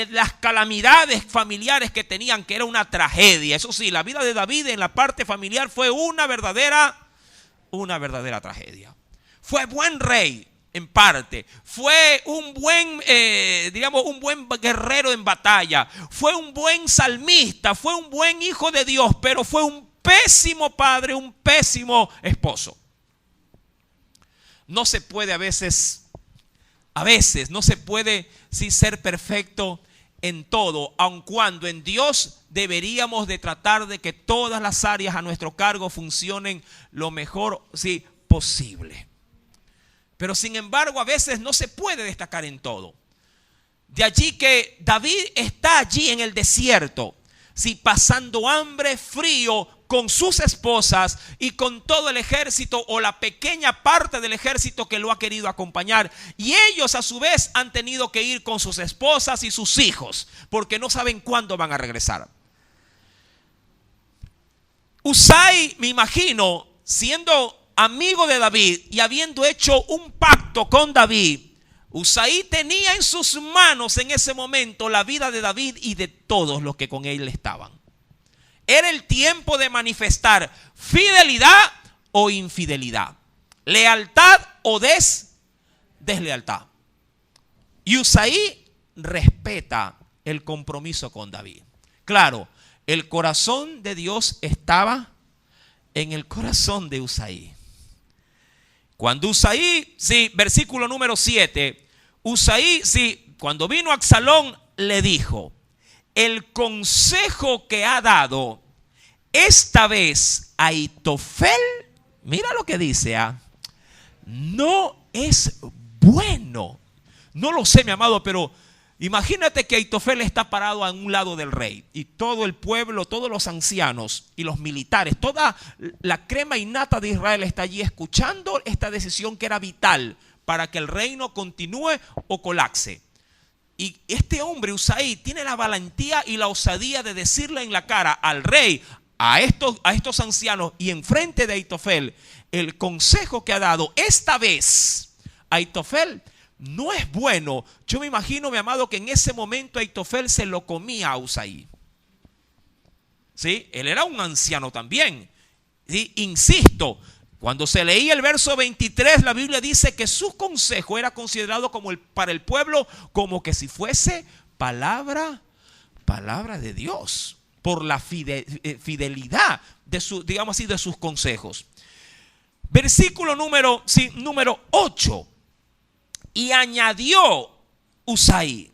las calamidades familiares que tenían, que era una tragedia. Eso sí, la vida de David en la parte familiar fue una verdadera tragedia. Fue buen rey en parte. Fue un buen guerrero en batalla. Fue un buen salmista. Fue un buen hijo de Dios. Pero fue un pésimo padre, un pésimo esposo. No se puede a veces no se puede ser perfecto en todo, aun cuando en Dios deberíamos de tratar de que todas las áreas a nuestro cargo funcionen lo mejor posible. Pero sin embargo a veces no se puede destacar en todo. De allí que David está allí en el desierto, pasando hambre, frío, con sus esposas y con todo el ejército o la pequeña parte del ejército que lo ha querido acompañar. Y ellos a su vez han tenido que ir con sus esposas y sus hijos porque no saben cuándo van a regresar. Husai, me imagino, siendo amigo de David y habiendo hecho un pacto con David, Husai tenía en sus manos en ese momento la vida de David y de todos los que con él estaban. Era el tiempo de manifestar fidelidad o infidelidad, lealtad o deslealtad. Y Husai respeta el compromiso con David. Claro, el corazón de Dios estaba en el corazón de Husai. Cuando Husai, sí, versículo número 7, Husai, sí, cuando vino Absalón le dijo: el consejo que ha dado esta vez Ahitofel, mira lo que dice, no es bueno. No lo sé, mi amado, pero imagínate que Ahitofel está parado a un lado del rey y todo el pueblo, todos los ancianos y los militares, toda la crema innata de Israel está allí escuchando esta decisión que era vital para que el reino continúe o colapse. Y este hombre, Husai, tiene la valentía y la osadía de decirle en la cara al rey, a estos ancianos y enfrente de Ahitofel, el consejo que ha dado esta vez Ahitofel no es bueno. Yo me imagino, mi amado, que en ese momento Ahitofel se lo comía a Husai. ¿Sí? Él era un anciano también. ¿Sí? Insisto, cuando se leía el verso 23, la Biblia dice que su consejo era considerado para el pueblo como que si fuese palabra de Dios, por la fidelidad de digamos así, de sus consejos. Versículo número 8. Y añadió Husai,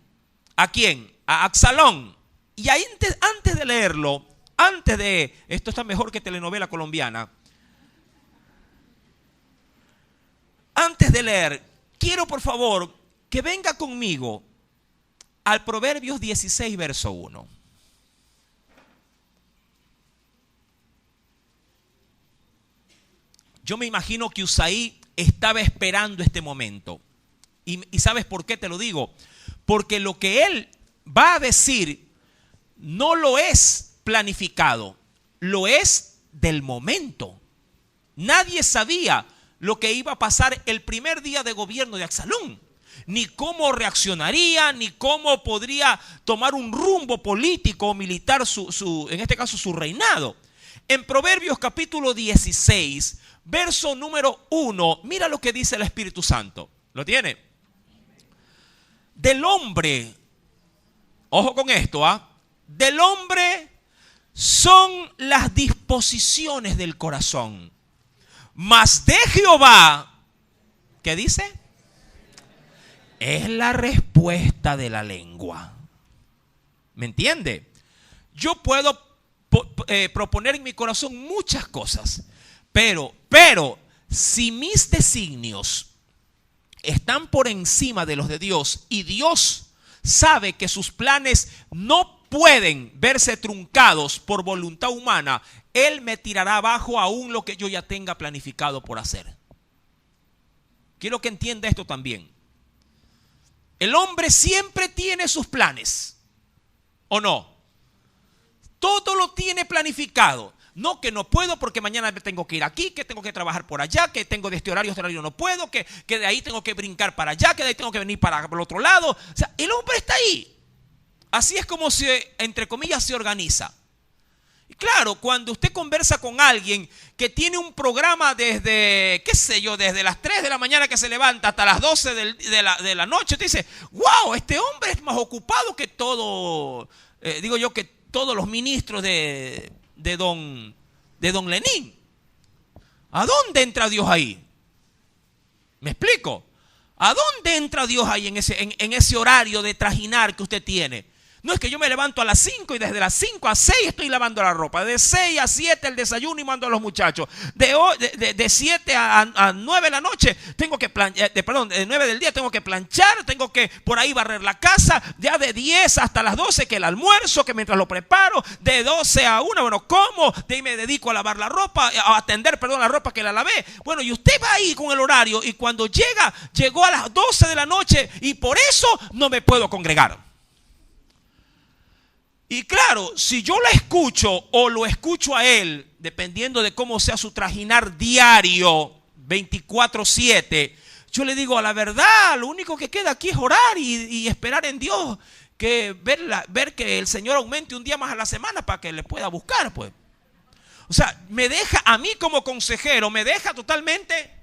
¿a quién? A Absalón. Y ahí antes de leerlo, esto está mejor que telenovela colombiana. Antes de leer, quiero por favor que venga conmigo al Proverbios 16, verso 1. Yo me imagino que Husai estaba esperando este momento. ¿Y sabes por qué te lo digo? Porque lo que él va a decir no lo es planificado, lo es del momento. Nadie sabía lo que iba a pasar el primer día de gobierno de Absalón, ni cómo reaccionaría, ni cómo podría tomar un rumbo político o militar en este caso su reinado. En Proverbios capítulo 16, verso número 1, mira lo que dice el Espíritu Santo. ¿Lo tiene? Del hombre, ojo con esto, del hombre son las disposiciones del corazón, mas de Jehová, ¿qué dice? Es la respuesta de la lengua. ¿Me entiende? Yo puedo proponer en mi corazón muchas cosas, pero si mis designios están por encima de los de Dios y Dios sabe que sus planes no pueden verse truncados por voluntad humana, Él me tirará abajo aún lo que yo ya tenga planificado por hacer. Quiero que entienda esto también. El hombre siempre tiene sus planes, ¿o no? Todo lo tiene planificado. No, que no puedo porque mañana tengo que ir aquí, que tengo que trabajar por allá, que tengo de este horario a este horario no puedo, que de ahí tengo que brincar para allá, que de ahí tengo que venir para el otro lado. O sea, el hombre está ahí. Así es como entre comillas, se organiza. Y claro, cuando usted conversa con alguien que tiene un programa desde, qué sé yo, desde las 3 de la mañana que se levanta hasta las 12 de la noche, te dice, wow, este hombre es más ocupado que todo, que todos los ministros de don Lenin. ¿A dónde entra Dios ahí? ¿Me explico? ¿A dónde entra Dios ahí en ese horario de trajinar que usted tiene? No es que yo me levanto a las 5 y desde las 5 a 6 estoy lavando la ropa. De 6 a 7 el desayuno y mando a los muchachos. De 7 a 9 de la noche tengo que planchar, de 9 del día tengo que planchar, tengo que por ahí barrer la casa. Ya de 10 hasta las 12 que el almuerzo, que mientras lo preparo. De 12 a 1, bueno, como. De ahí me dedico a lavar la ropa, a atender, la ropa que la lavé. Bueno, y usted va ahí con el horario y cuando llegó a las 12 de la noche y por eso no me puedo congregar. Y claro, si yo la escucho o lo escucho a él, dependiendo de cómo sea su trajinar diario, 24/7, yo le digo, a la verdad, lo único que queda aquí es orar y esperar en Dios, que ver que el Señor aumente un día más a la semana para que le pueda buscar, pues. O sea, me deja, a mí como consejero, me deja totalmente,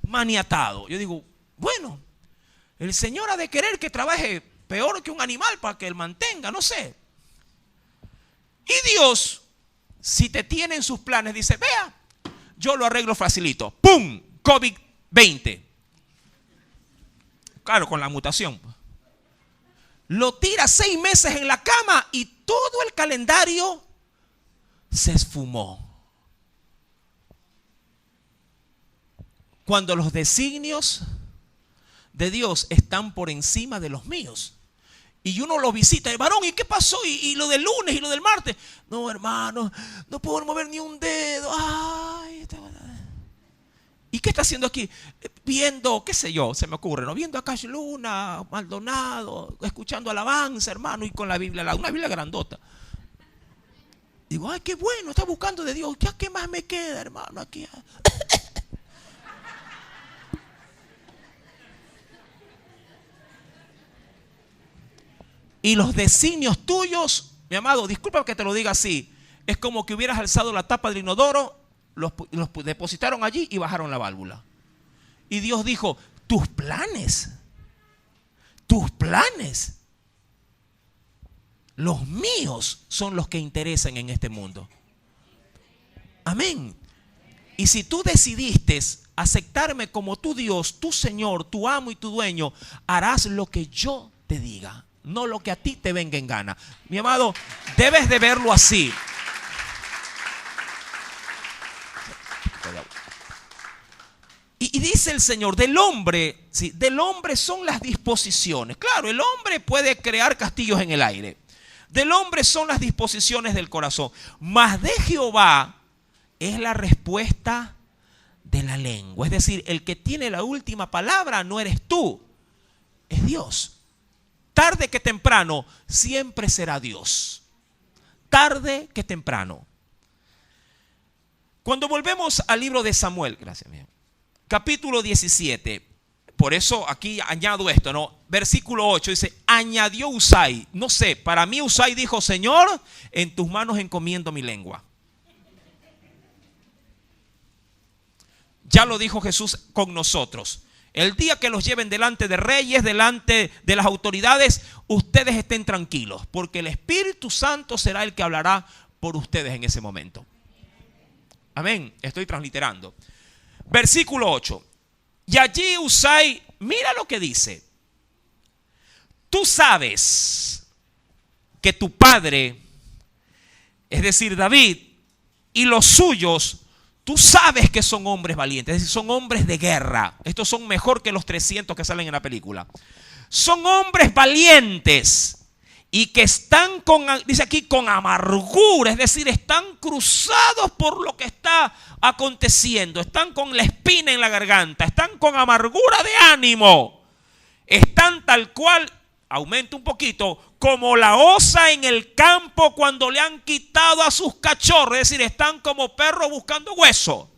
maniatado. Yo digo, bueno, el Señor ha de querer que trabaje peor que un animal para que él mantenga, no sé. Y Dios, si te tiene en sus planes, dice, vea, yo lo arreglo facilito. ¡Pum! COVID-20. Claro, con la mutación. Lo tira 6 meses en la cama y todo el calendario se esfumó. Cuando los designios de Dios están por encima de los míos. Y uno lo visita, varón, ¿y qué pasó? ¿Y lo del lunes y lo del martes? No, hermano, no puedo mover ni un dedo. Ay, ¿y qué está haciendo aquí? Viendo, qué sé yo, se me ocurre, ¿no? Viendo a Cash Luna, Maldonado, escuchando alabanza, hermano, y con la Biblia, una Biblia grandota. Digo, ay, qué bueno, está buscando de Dios. ¿Ya qué más me queda, hermano, aquí? Y los designios tuyos, mi amado, disculpa que te lo diga así, es como que hubieras alzado la tapa del inodoro, los depositaron allí y bajaron la válvula. Y Dios dijo, tus planes, los míos son los que interesan en este mundo. Amén. Y si tú decidiste aceptarme como tu Dios, tu Señor, tu amo y tu dueño, harás lo que yo te diga, no lo que a ti te venga en gana. Mi amado, debes de verlo así. Y dice el Señor, del hombre son las disposiciones. Claro, el hombre puede crear castillos en el aire. Del hombre son las disposiciones del corazón. Mas de Jehová es la respuesta de la lengua. Es decir, el que tiene la última palabra no eres tú, es Dios. Tarde que temprano, siempre será Dios. Tarde que temprano. Cuando volvemos al libro de Samuel, gracias, mío, capítulo 17, por eso aquí añado esto, ¿no? Versículo 8 dice, añadió Usai. No sé, para mí Usai dijo, Señor, en tus manos encomiendo mi lengua. Ya lo dijo Jesús con nosotros. El día que los lleven delante de reyes, delante de las autoridades, ustedes estén tranquilos, porque el Espíritu Santo será el que hablará por ustedes en ese momento. Amén. Estoy transliterando. Versículo 8. Y allí Usai, mira lo que dice. Tú sabes que tu padre, es decir, David, y los suyos, tú sabes que son hombres valientes, es decir, son hombres de guerra. Estos son mejor que los 300 que salen en la película. Son hombres valientes y que están dice aquí, con amargura, es decir, están cruzados por lo que está aconteciendo. Están con la espina en la garganta, están con amargura de ánimo. Están tal cual, aumenta un poquito, como la osa en el campo cuando le han quitado a sus cachorros. Es decir, están como perros buscando hueso.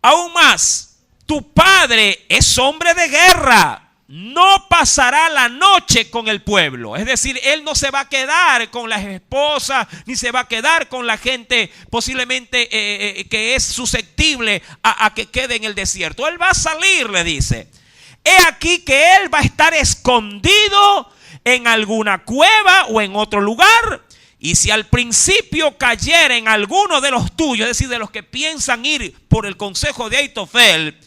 Aún más, tu padre es hombre de guerra. No pasará la noche con el pueblo. Es decir, él no se va a quedar con las esposas, ni se va a quedar con la gente posiblemente que es susceptible a que quede en el desierto. Él va a salir, le dice. He aquí que él va a estar escondido en alguna cueva o en otro lugar. Y si al principio cayera en alguno de los tuyos, es decir, de los que piensan ir por el consejo de Ahitofel,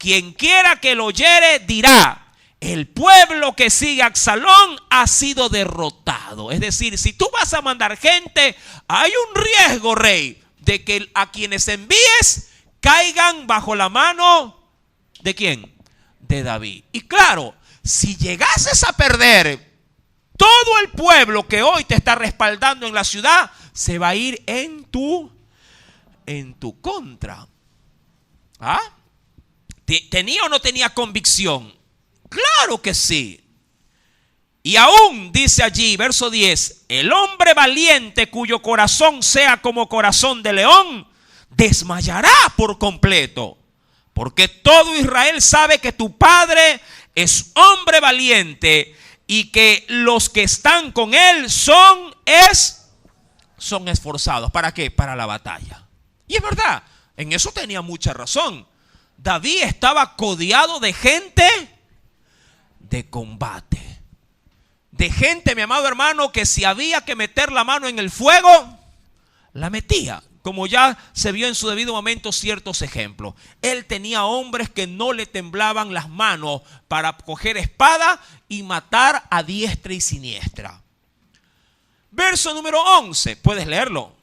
quien quiera que lo oyere dirá, el pueblo que sigue a Absalón ha sido derrotado. Es decir, si tú vas a mandar gente, hay un riesgo, rey, de que a quienes envíes caigan bajo la mano ¿de quién? De David. Y claro, si llegases a perder, todo el pueblo que hoy te está respaldando en la ciudad se va a ir en tu contra. ¿Ah? ¿Tenía o no tenía convicción? Claro que sí. Y aún dice allí, verso 10, el hombre valiente cuyo corazón sea como corazón de león, desmayará por completo. Porque todo Israel sabe que tu padre es hombre valiente y que los que están con él son esforzados. ¿Para qué? Para la batalla. Y es verdad, en eso tenía mucha razón. David estaba codeado de gente de combate. De gente, mi amado hermano, que si había que meter la mano en el fuego, la metía. Como ya se vio en su debido momento ciertos ejemplos. Él tenía hombres que no le temblaban las manos para coger espada y matar a diestra y siniestra. Verso número 11, puedes leerlo.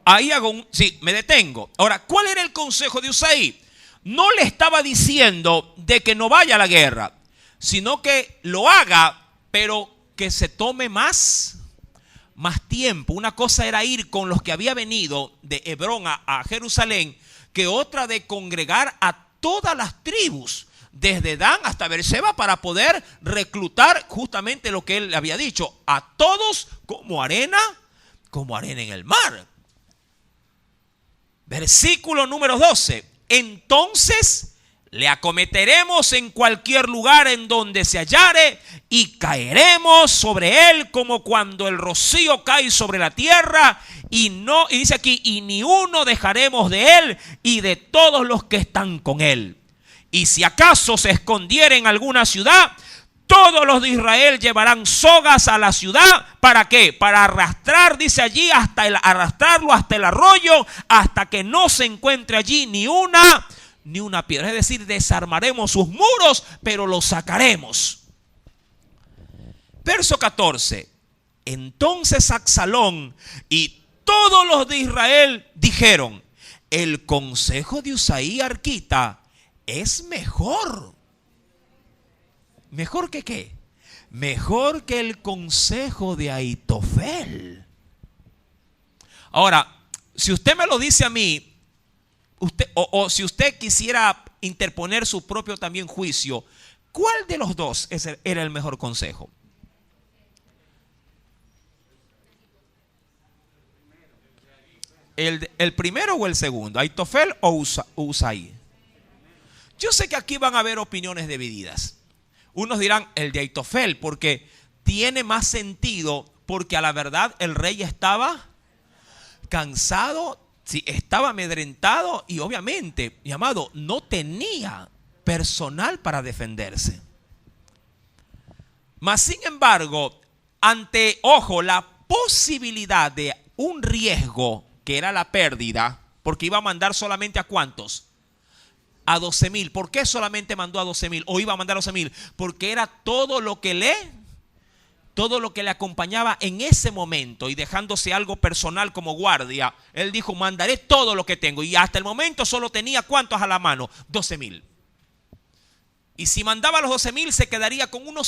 Ahí me detengo. Ahora, ¿cuál era el consejo de Usaí? No le estaba diciendo de que no vaya a la guerra, sino que lo haga, pero que se tome más tiempo. Una cosa era ir con los que había venido de Hebrón a Jerusalén, que otra de congregar a todas las tribus, desde Dan hasta Beerseba, para poder reclutar justamente lo que él había dicho, a todos como arena en el mar. Versículo número 12. Entonces le acometeremos en cualquier lugar en donde se hallare y caeremos sobre él como cuando el rocío cae sobre la tierra y dice aquí, y ni uno dejaremos de él y de todos los que están con él. Y si acaso se escondiera en alguna ciudad, todos los de Israel llevarán sogas a la ciudad. ¿Para qué? Para arrastrar, dice allí, arrastrarlo hasta el arroyo, hasta que no se encuentre allí ni una piedra. Es decir, desarmaremos sus muros, pero los sacaremos. Verso 14. Entonces Absalón y todos los de Israel dijeron, el consejo de Usaí arquita es mejor. ¿Mejor que qué? Mejor que el consejo de Ahitofel. Ahora, si usted me lo dice a mí, o si usted quisiera interponer su propio también juicio, ¿cuál de los dos era el mejor consejo? ¿El primero o el segundo? ¿Ahitofel o Usaí? Yo sé que aquí van a haber opiniones divididas. Unos dirán el de Ahitofel porque tiene más sentido, porque a la verdad el rey estaba cansado, sí, estaba amedrentado y obviamente, mi amado, no tenía personal para defenderse. Mas sin embargo, ante, ojo, la posibilidad de un riesgo que era la pérdida, porque iba a mandar solamente a ¿cuántos? A 12,000. ¿Por qué solamente mandó a 12,000? O iba a mandar a 12,000. Porque era todo lo que le acompañaba en ese momento. Y dejándose algo personal como guardia, él dijo, mandaré todo lo que tengo. Y hasta el momento solo tenía ¿cuántos a la mano? 12,000. Y si mandaba a los 12,000 se quedaría con un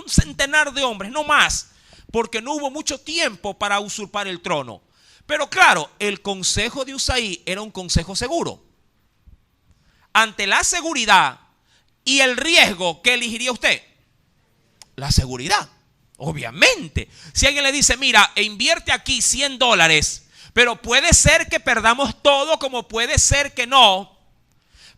centenar de hombres, no más. Porque no hubo mucho tiempo para usurpar el trono. Pero claro, el consejo de Usaí era un consejo seguro. Ante la seguridad y el riesgo, ¿qué elegiría usted? La seguridad, obviamente. Si alguien le dice, mira, invierte aquí $100, pero puede ser que perdamos todo, como puede ser que no.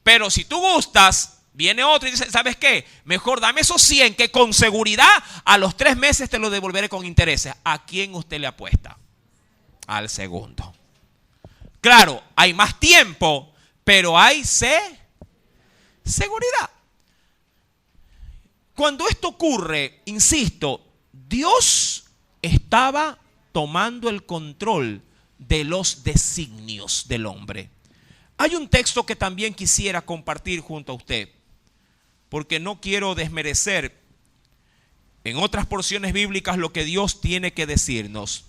Pero si tú gustas, viene otro y dice, ¿sabes qué? Mejor dame esos 100 que con seguridad a los 3 meses te lo devolveré con intereses. ¿A quién usted le apuesta? Al segundo. Claro, hay más tiempo, pero hay seguridad. Cuando esto ocurre, insisto, Dios estaba tomando el control de los designios del hombre. Hay un texto que también quisiera compartir junto a usted, porque no quiero desmerecer en otras porciones bíblicas lo que Dios tiene que decirnos.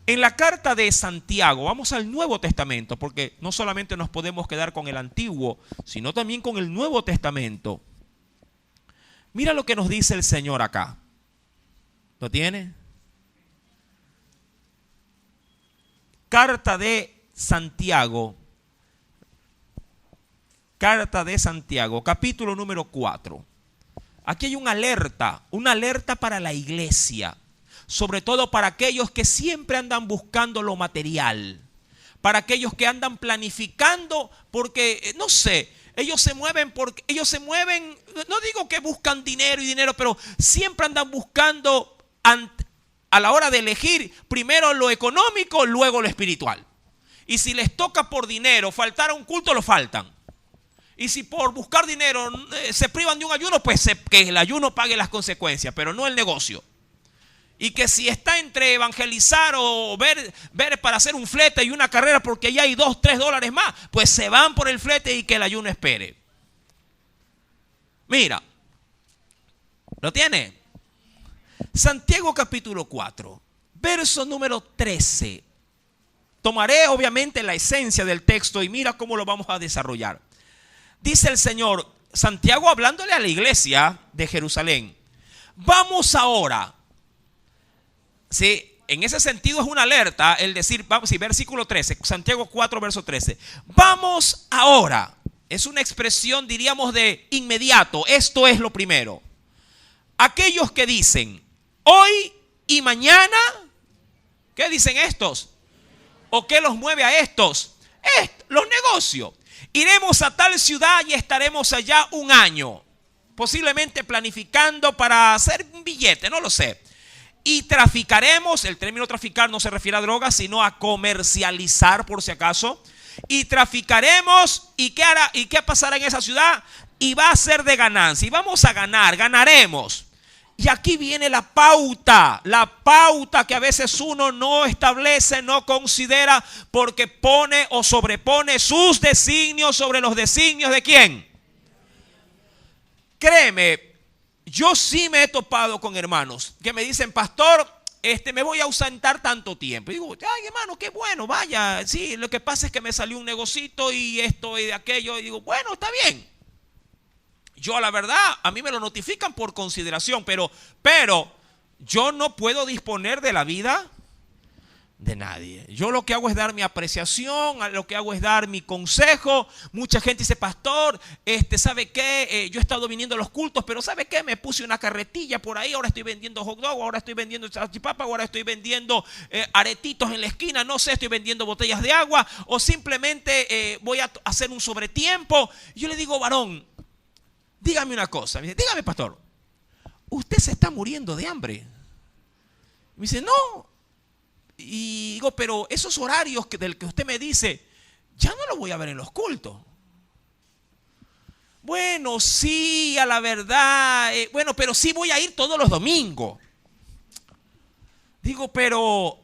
En la carta de Santiago, vamos al Nuevo Testamento, porque no solamente nos podemos quedar con el Antiguo, sino también con el Nuevo Testamento. Mira lo que nos dice el Señor acá. ¿Lo tiene? Carta de Santiago, capítulo número 4. Aquí hay una alerta para la iglesia, sobre todo para aquellos que siempre andan buscando lo material, para aquellos que andan planificando porque, no sé, ellos se mueven, no digo que buscan dinero, pero siempre andan buscando a la hora de elegir primero lo económico, luego lo espiritual. Y si les toca por dinero faltar a un culto, lo faltan. Y si por buscar dinero se privan de un ayuno, pues que el ayuno pague las consecuencias, pero no el negocio. Y que si está entre evangelizar o ver para hacer un flete y una carrera porque ya hay $2, $3 más, pues se van por el flete y que el ayuno espere. Mira, ¿lo tiene? Santiago capítulo 4, verso número 13. Tomaré obviamente la esencia del texto y mira cómo lo vamos a desarrollar. Dice el Señor, Santiago hablándole a la iglesia de Jerusalén. Vamos ahora. Sí, en ese sentido es una alerta el decir, vamos, sí, versículo 13, Santiago 4, verso 13. Vamos ahora. Es una expresión, diríamos, de inmediato. Esto es lo primero. Aquellos que dicen, hoy y mañana, ¿qué dicen estos? ¿O qué los mueve a estos? Los negocios. Iremos a tal ciudad y estaremos allá un año, posiblemente planificando para hacer un billete, no lo sé. Y traficaremos, el término traficar no se refiere a drogas, sino a comercializar por si acaso. Y traficaremos, ¿y qué hará? ¿Y qué pasará en esa ciudad? Y va a ser de ganancia, y vamos a ganaremos. Y aquí viene la pauta que a veces uno no establece, no considera, porque pone o sobrepone sus designios sobre los designios ¿de quién? Créeme, yo sí me he topado con hermanos que me dicen, pastor, me voy a ausentar tanto tiempo. Y digo, ay hermano, qué bueno, vaya, sí, lo que pasa es que me salió un negocito y esto y de aquello. Y digo, bueno, está bien. Yo la verdad, a mí me lo notifican por consideración, pero yo no puedo disponer de la vida de nadie. Yo lo que hago es dar mi apreciación, lo que hago es dar mi consejo. Mucha gente dice, pastor, ¿sabe qué? Yo he estado viniendo a los cultos, pero ¿sabe qué? Me puse una carretilla por ahí, ahora estoy vendiendo hot dog, ahora estoy vendiendo salchipapa, ahora estoy vendiendo aretitos en la esquina, no sé, estoy vendiendo botellas de agua, o simplemente voy a hacer un sobretiempo. Yo le digo, varón, dígame una cosa. Me dice, dígame, pastor, ¿usted se está muriendo de hambre? Me dice, no. Y digo, pero esos horarios del que usted me dice, ya no los voy a ver en los cultos. Bueno, sí, a la verdad, bueno, pero sí voy a ir todos los domingos. Digo, pero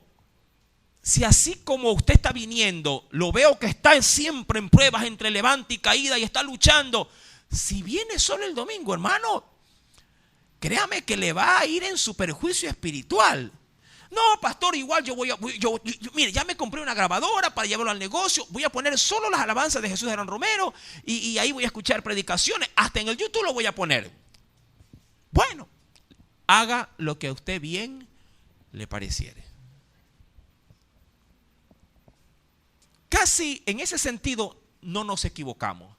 si así como usted está viniendo, lo veo que está siempre en pruebas entre levante y caída y está luchando. Si viene solo el domingo, hermano, créame que le va a ir en su perjuicio espiritual. No, pastor, igual mire, ya me compré una grabadora para llevarlo al negocio. Voy a poner solo las alabanzas de Jesús de Gran Romero y ahí voy a escuchar predicaciones. Hasta en el YouTube lo voy a poner. Bueno, haga lo que a usted bien le pareciere. Casi en ese sentido no nos equivocamos.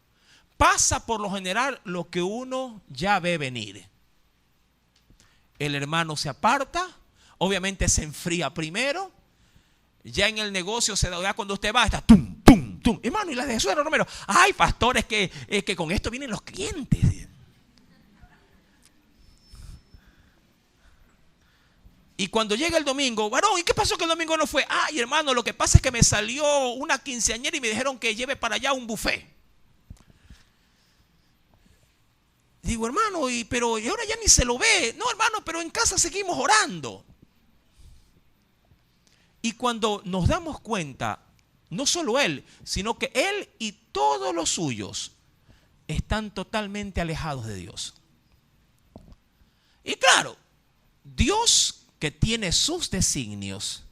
Pasa por lo general lo que uno ya ve venir. El hermano se aparta. Obviamente se enfría primero. Ya en el negocio se da cuando usted va, está tum, tum, tum. Hermano, y la de Jesús de Romero. Ay, pastor, es que con esto vienen los clientes. Y cuando llega el domingo, varón, ¿y qué pasó que el domingo no fue? Ay, hermano, lo que pasa es que me salió una quinceañera y me dijeron que lleve para allá un buffet. Digo, hermano, pero ahora ya ni se lo ve. No, hermano, pero en casa seguimos orando. Y cuando nos damos cuenta, no solo él, sino que él y todos los suyos están totalmente alejados de Dios. Y claro, Dios, que tiene sus designios,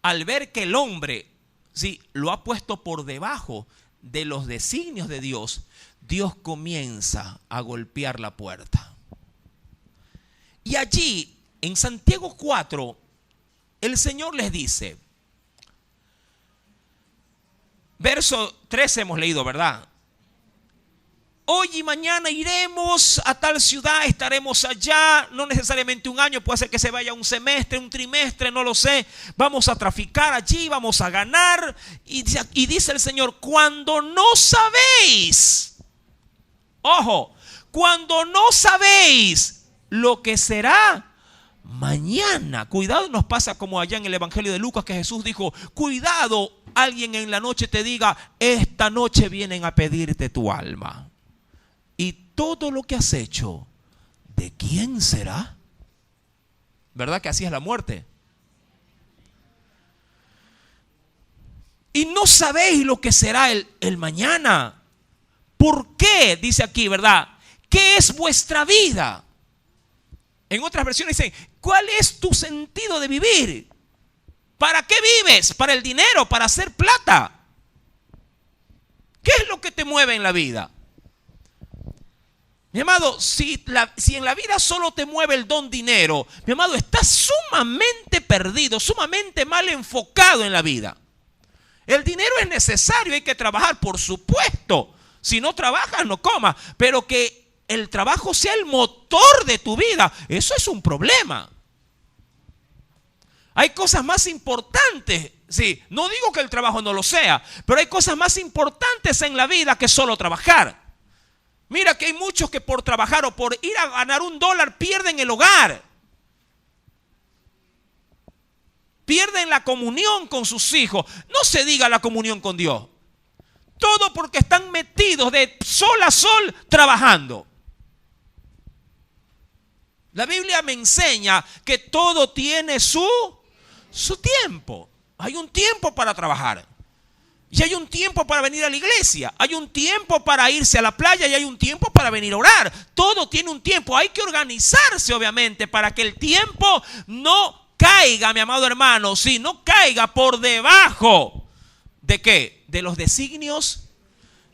al ver que el hombre, sí, lo ha puesto por debajo de los designios de Dios, Dios comienza a golpear la puerta. Y allí, en Santiago 4, el Señor les dice, verso 13 hemos leído, ¿verdad? Hoy y mañana iremos a tal ciudad, estaremos allá, no necesariamente un año, puede ser que se vaya un semestre, un trimestre, no lo sé. Vamos a traficar allí, vamos a ganar. Y dice el Señor, cuando no sabéis, ojo, cuando no sabéis lo que será mañana. Cuidado, nos pasa como allá en el Evangelio de Lucas que Jesús dijo, cuidado, alguien en la noche te diga, esta noche vienen a pedirte tu alma. Y todo lo que has hecho, ¿de quién será? ¿Verdad que así es la muerte? Y no sabéis lo que será el mañana. ¿Por qué? Dice aquí, ¿verdad? ¿Qué es vuestra vida? En otras versiones dicen, ¿cuál es tu sentido de vivir? ¿Para qué vives? ¿Para el dinero? ¿Para hacer plata? ¿Qué es lo que te mueve en la vida? Mi amado, si en la vida solo te mueve el don dinero, mi amado, estás sumamente perdido, sumamente mal enfocado en la vida. El dinero es necesario, hay que trabajar, por supuesto. Si no trabajas, no comas. Pero que el trabajo sea el motor de tu vida, eso es un problema. Hay cosas más importantes, sí, no digo que el trabajo no lo sea, pero hay cosas más importantes en la vida que solo trabajar. Mira que hay muchos que por trabajar o por ir a ganar $1 pierden el hogar. Pierden la comunión con sus hijos. No se diga la comunión con Dios. Todo porque están metidos de sol a sol trabajando. La Biblia me enseña que todo tiene su tiempo. Hay un tiempo para trabajar. Y hay un tiempo para venir a la iglesia. Hay un tiempo para irse a la playa y hay un tiempo para venir a orar. Todo tiene un tiempo. Hay que organizarse, obviamente, para que el tiempo no caiga, mi amado hermano. Sí, no caiga por debajo ¿de qué? De los designios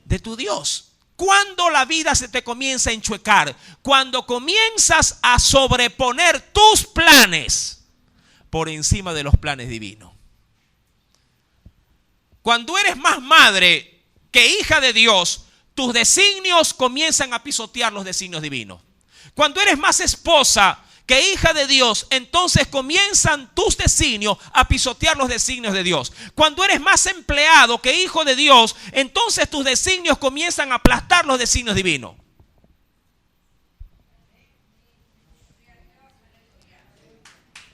de tu Dios. Cuando la vida se te comienza a enchuecar, cuando comienzas a sobreponer tus planes por encima de los planes divinos. Cuando eres más madre que hija de Dios, tus designios comienzan a pisotear los designios divinos. Cuando eres más esposa que hija de Dios, entonces comienzan tus designios a pisotear los designios de Dios. Cuando eres más empleado que hijo de Dios, entonces tus designios comienzan a aplastar los designios divinos.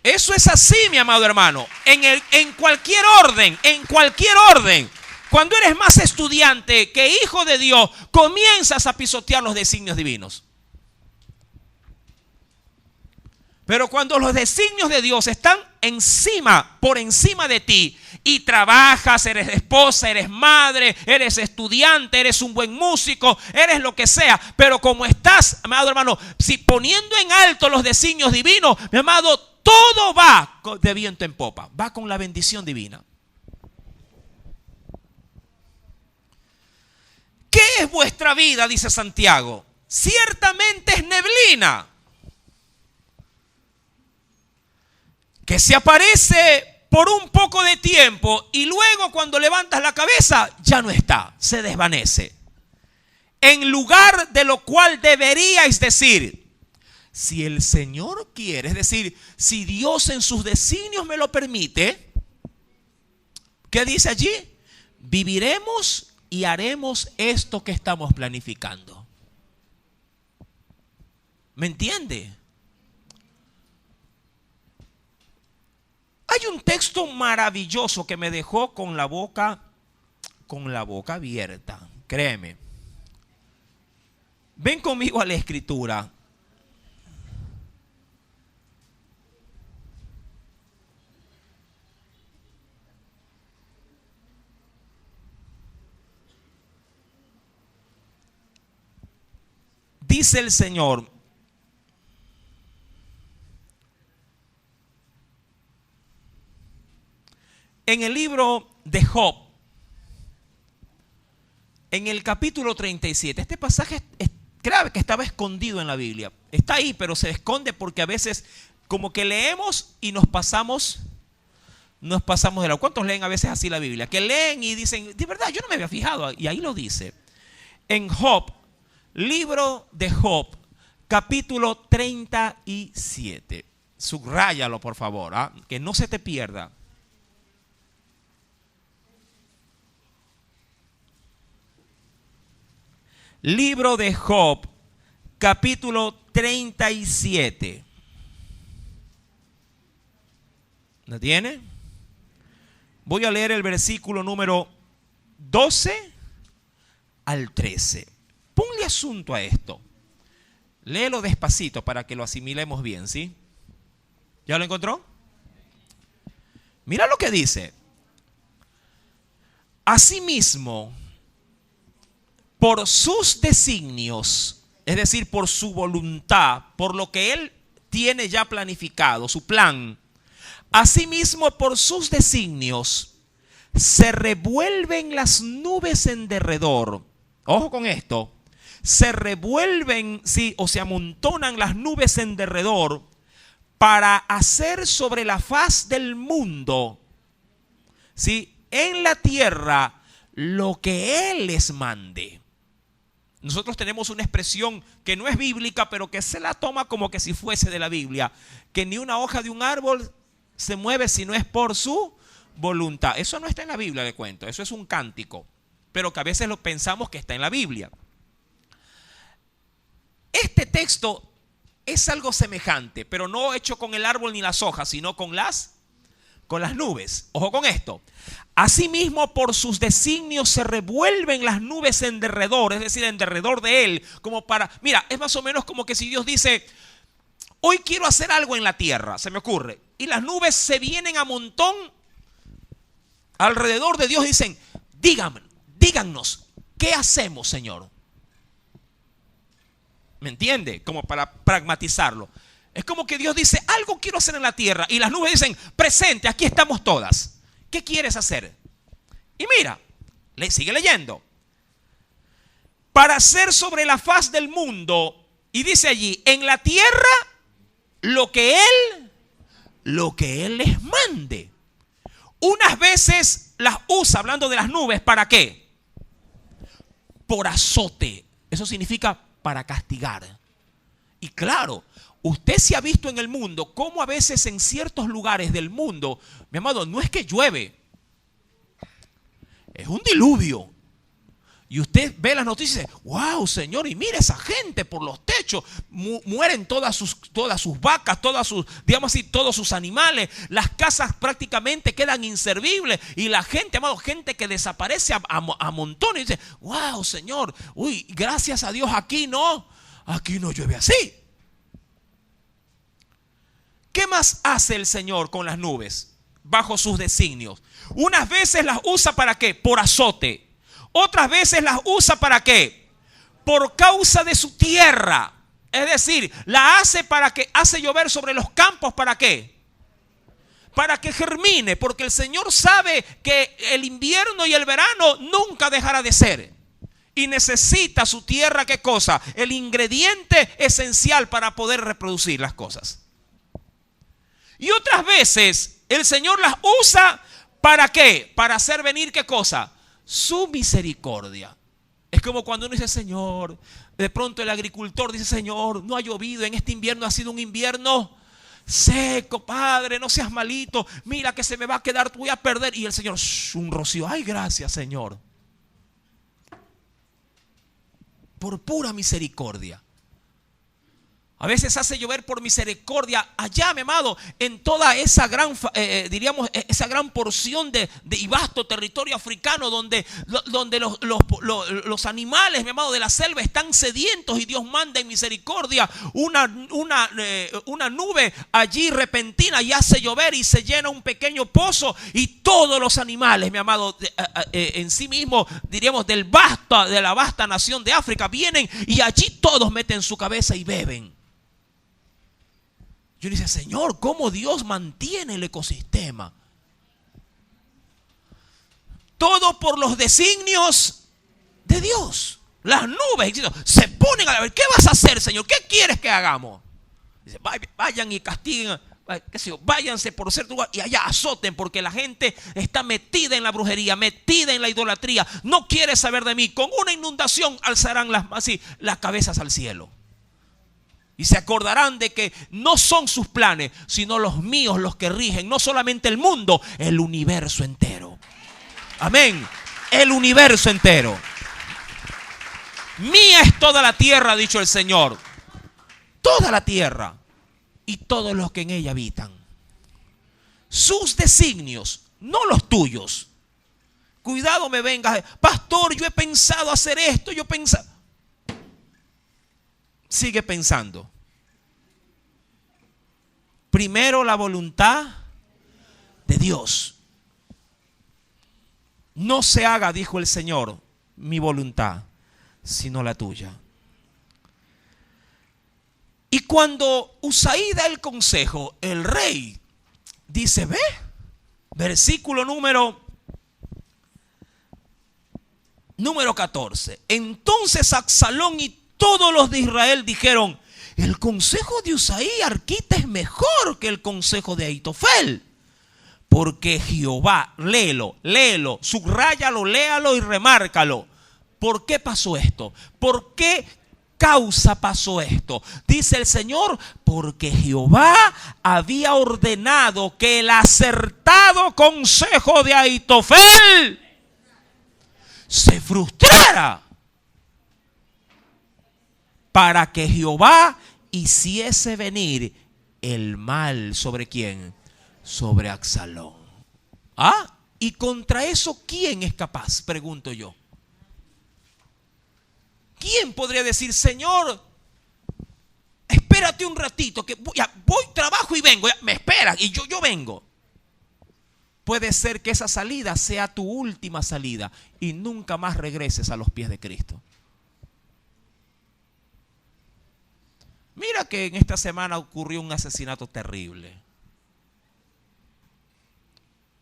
Eso es así, mi amado hermano, en cualquier orden, Cuando eres más estudiante que hijo de Dios, comienzas a pisotear los designios divinos. Pero cuando los designios de Dios están por encima de ti, y trabajas, eres esposa, eres madre, eres estudiante, eres un buen músico, eres lo que sea, pero como estás, amado hermano, si poniendo en alto los designios divinos, mi amado, todo va de viento en popa, va con la bendición divina. ¿Qué es vuestra vida? Dice Santiago. Ciertamente es neblina que se aparece por un poco de tiempo y luego cuando levantas la cabeza ya no está, se desvanece. En lugar de lo cual deberíais decir, si el Señor quiere, es decir, si Dios en sus designios me lo permite, ¿qué dice allí? Viviremos y haremos esto que estamos planificando. ¿Me entiende? Hay un texto maravilloso que me dejó con la boca abierta, créeme. Ven conmigo a la escritura. Dice el Señor, en el libro de Job, en el capítulo 37, este pasaje creo que estaba escondido en la Biblia. Está ahí, pero se esconde porque a veces como que leemos y nos pasamos de lado. ¿Cuántos leen a veces así la Biblia? Que leen y dicen, de verdad, yo no me había fijado. Y ahí lo dice. En Job, libro de Job, capítulo 37. Subráyalo, por favor, que no se te pierda. Libro de Job, capítulo 37. ¿Lo tiene? Voy a leer el versículo número 12 al 13. Ponle asunto a esto. Léelo despacito para que lo asimilemos bien, ¿sí? ¿Ya lo encontró? Mira lo que dice. Asimismo, por sus designios, es decir, por su voluntad, por lo que Él tiene ya planificado, su plan, asimismo por sus designios, se revuelven las nubes en derredor. Ojo con esto. Se revuelven, sí, o se amontonan las nubes en derredor para hacer sobre la faz del mundo, sí, en la tierra, lo que Él les mande. Nosotros tenemos una expresión que no es bíblica, pero que se la toma como que si fuese de la Biblia, que ni una hoja de un árbol se mueve si no es por su voluntad. Eso no está en la Biblia, le cuento, eso es un cántico, pero que a veces lo pensamos que está en la Biblia. Este texto es algo semejante, pero no hecho con el árbol ni las hojas, sino con las nubes. Ojo con esto. Asimismo, por sus designios se revuelven las nubes en derredor, es decir, en derredor de Él, como para, mira, es más o menos como que si Dios dice, hoy quiero hacer algo en la tierra, se me ocurre, y las nubes se vienen a montón alrededor de Dios y dicen, díganos, ¿qué hacemos, Señor? ¿Me entiende? Como para pragmatizarlo. Es como que Dios dice, algo quiero hacer en la tierra. Y las nubes dicen, presente, aquí estamos todas. ¿Qué quieres hacer? Y mira, sigue leyendo. Para hacer sobre la faz del mundo, y dice allí, en la tierra, lo que Él les mande. Unas veces las usa, hablando de las nubes, ¿para qué? Por azote. Eso significa para castigar. Y claro, usted se ha visto en el mundo cómo a veces en ciertos lugares del mundo, mi amado, no es que llueve, es un diluvio. Y usted ve las noticias y dice, wow, Señor, y mira esa gente por los techos, mueren todas sus vacas, digamos así, todos sus animales, las casas prácticamente quedan inservibles y la gente, amado, gente que desaparece a montones y dice, wow, Señor, uy, gracias a Dios aquí no llueve así. ¿Qué más hace el Señor con las nubes bajo sus designios? Unas veces las usa ¿para qué? Por azote. Otras veces las usa ¿para qué? Por causa de su tierra. Es decir, la hace para que hace llover sobre los campos ¿para qué? Para que germine, porque el Señor sabe que el invierno y el verano nunca dejará de ser. Y necesita su tierra, ¿qué cosa? El ingrediente esencial para poder reproducir las cosas. Y otras veces el Señor las usa ¿para qué? Para hacer venir ¿qué cosa? Su misericordia. Es como cuando uno dice, Señor, de pronto el agricultor dice, Señor, no ha llovido, en este invierno ha sido un invierno seco, Padre, no seas malito, mira que se me va a quedar, voy a perder. Y el Señor, un rocío, ay, gracias, Señor, por pura misericordia. A veces hace llover por misericordia allá, mi amado, en toda esa gran, esa gran porción y vasto territorio africano donde los animales, mi amado, de la selva están sedientos y Dios manda en misericordia una nube allí repentina y hace llover y se llena un pequeño pozo y todos los animales, mi amado, en sí mismo, diríamos, de la vasta nación de África vienen y allí todos meten su cabeza y beben. Yo le decía, Señor, ¿cómo Dios mantiene el ecosistema? Todo por los designios de Dios. Las nubes se ponen a ver, ¿qué vas a hacer, Señor? ¿Qué quieres que hagamos? Dice, vayan y castiguen, váyanse por cierto lugar y allá azoten, porque la gente está metida en la brujería, metida en la idolatría, no quiere saber de mí. Con una inundación alzarán las cabezas al cielo. Y se acordarán de que no son sus planes, sino los míos los que rigen, no solamente el mundo, el universo entero. Amén. El universo entero. Mía es toda la tierra, ha dicho el Señor. Toda la tierra y todos los que en ella habitan. Sus designios, no los tuyos. Cuidado me vengas, pastor, yo he pensado hacer esto, sigue pensando. Primero la voluntad de Dios. No se haga, dijo el Señor, mi voluntad, sino la tuya. Y cuando Usaí da el consejo, el rey dice, ve, versículo número 14. Entonces Absalón y todos los de Israel dijeron, el consejo de Usaí arquita es mejor que el consejo de Ahitofel. Porque Jehová, léelo, subráyalo, léalo y remárcalo. ¿Por qué pasó esto? ¿Por qué causa pasó esto? Dice el Señor, porque Jehová había ordenado que el acertado consejo de Ahitofel se frustrara, para que Jehová hiciese venir el mal ¿sobre quién? Sobre Absalón. ¿Ah? ¿Y contra eso quién es capaz? Pregunto yo. ¿Quién podría decir, Señor, espérate un ratito, que voy, trabajo y vengo, me esperan y yo vengo? Puede ser que esa salida sea tu última salida y nunca más regreses a los pies de Cristo. Mira que en esta semana ocurrió un asesinato terrible.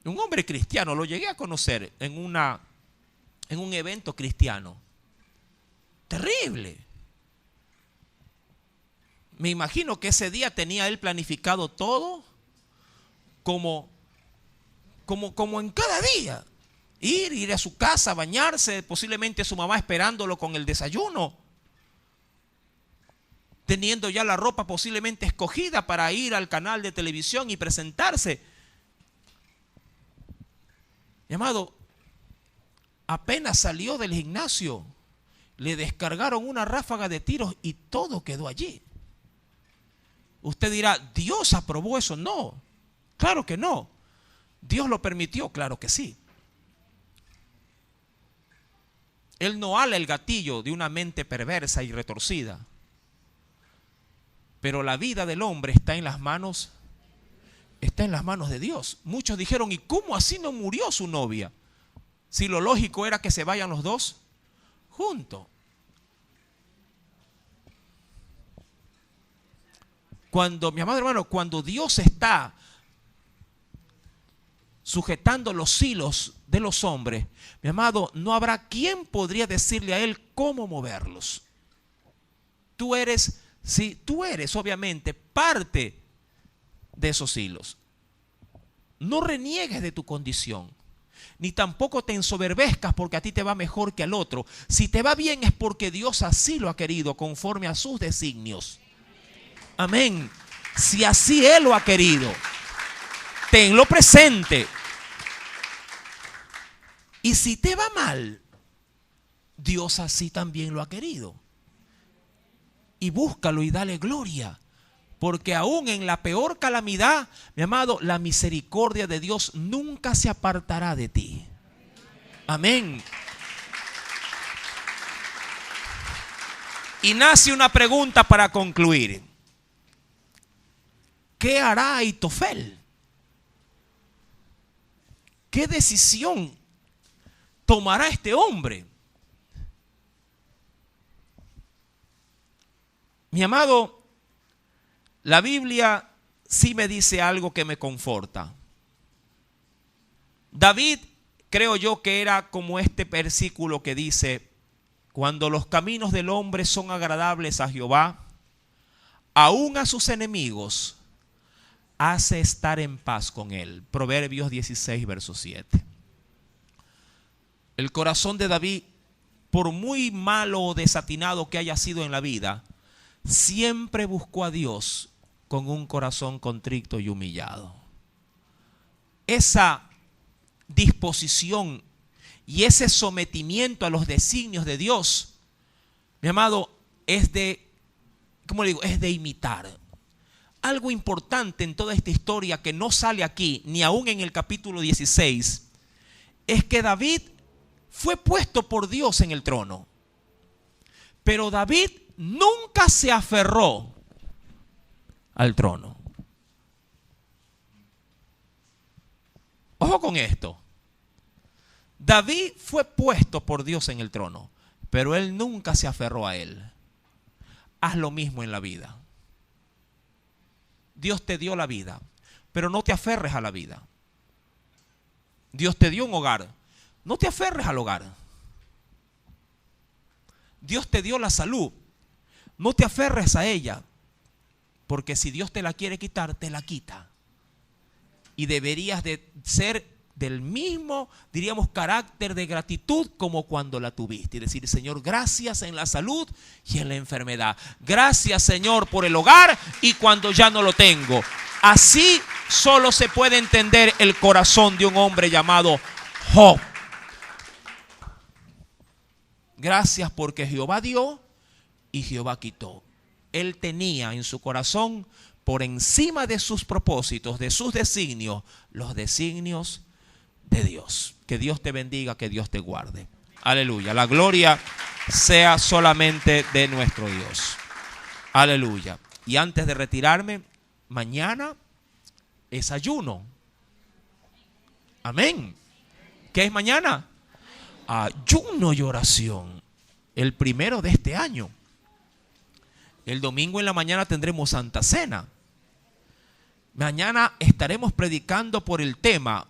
Un hombre cristiano, lo llegué a conocer en un evento cristiano. Terrible. Me imagino que ese día tenía él planificado todo como en cada día. Ir a su casa, bañarse, posiblemente su mamá esperándolo con el desayuno, teniendo ya la ropa posiblemente escogida para ir al canal de televisión y presentarse. Mi amado, apenas salió del gimnasio, le descargaron una ráfaga de tiros y todo quedó allí. Usted dirá, ¿Dios aprobó eso? No, claro que no. ¿Dios lo permitió? Claro que sí. Él no ala el gatillo de una mente perversa y retorcida. Pero la vida del hombre está en las manos de Dios. Muchos dijeron, ¿y cómo así no murió su novia? Si lo lógico era que se vayan los dos juntos. Cuando, mi amado hermano, cuando Dios está sujetando los hilos de los hombres, mi amado, no habrá quien podría decirle a él cómo moverlos. Tú eres obviamente parte de esos hilos. No reniegues de tu condición, ni tampoco te ensoberbezcas porque a ti te va mejor que al otro. Si te va bien es porque Dios así lo ha querido, conforme a sus designios. Amén. Si así Él lo ha querido, tenlo presente. Y si te va mal, Dios así también lo ha querido. y búscalo y dale gloria. Porque aún en la peor calamidad, mi amado, la misericordia de Dios nunca se apartará de ti. Amén. Y nace una pregunta para concluir. ¿Qué hará Ahitofel? ¿Qué decisión tomará este hombre? Mi amado, la Biblia sí me dice algo que me conforta. David, creo yo que era como este versículo que dice: cuando los caminos del hombre son agradables a Jehová, aún a sus enemigos hace estar en paz con él. Proverbios 16, verso 7. El corazón de David, por muy malo o desatinado que haya sido en la vida, siempre buscó a Dios con un corazón contrito y humillado. Esa disposición y ese sometimiento a los designios de Dios, mi amado, es de, ¿cómo le digo? Es de imitar. Algo importante en toda esta historia que no sale aquí, ni aún en el capítulo 16, es que David fue puesto por Dios en el trono. Pero David nunca se aferró al trono. Ojo con esto. David fue puesto por Dios en el trono, pero él nunca se aferró a él. Haz lo mismo en la vida. Dios te dio la vida, pero no te aferres a la vida. Dios te dio un hogar, no te aferres al hogar. Dios te dio la salud, no te aferres a ella, porque si Dios te la quiere quitar, te la quita. Y deberías de ser del mismo, diríamos, carácter de gratitud como cuando la tuviste. Y decir: Señor, gracias en la salud y en la enfermedad. Gracias, Señor, por el hogar y cuando ya no lo tengo. Así solo se puede entender el corazón de un hombre llamado Job. Gracias porque Jehová dio y Jehová quitó. Él tenía en su corazón, por encima de sus propósitos, de sus designios, los designios de Dios. Que Dios te bendiga, que Dios te guarde. Aleluya. La gloria sea solamente de nuestro Dios. Aleluya. Y antes de retirarme, mañana es ayuno. Amén. ¿Qué es mañana? Ayuno y oración. El primero de este año. El domingo en la mañana tendremos Santa Cena. Mañana estaremos predicando por el tema.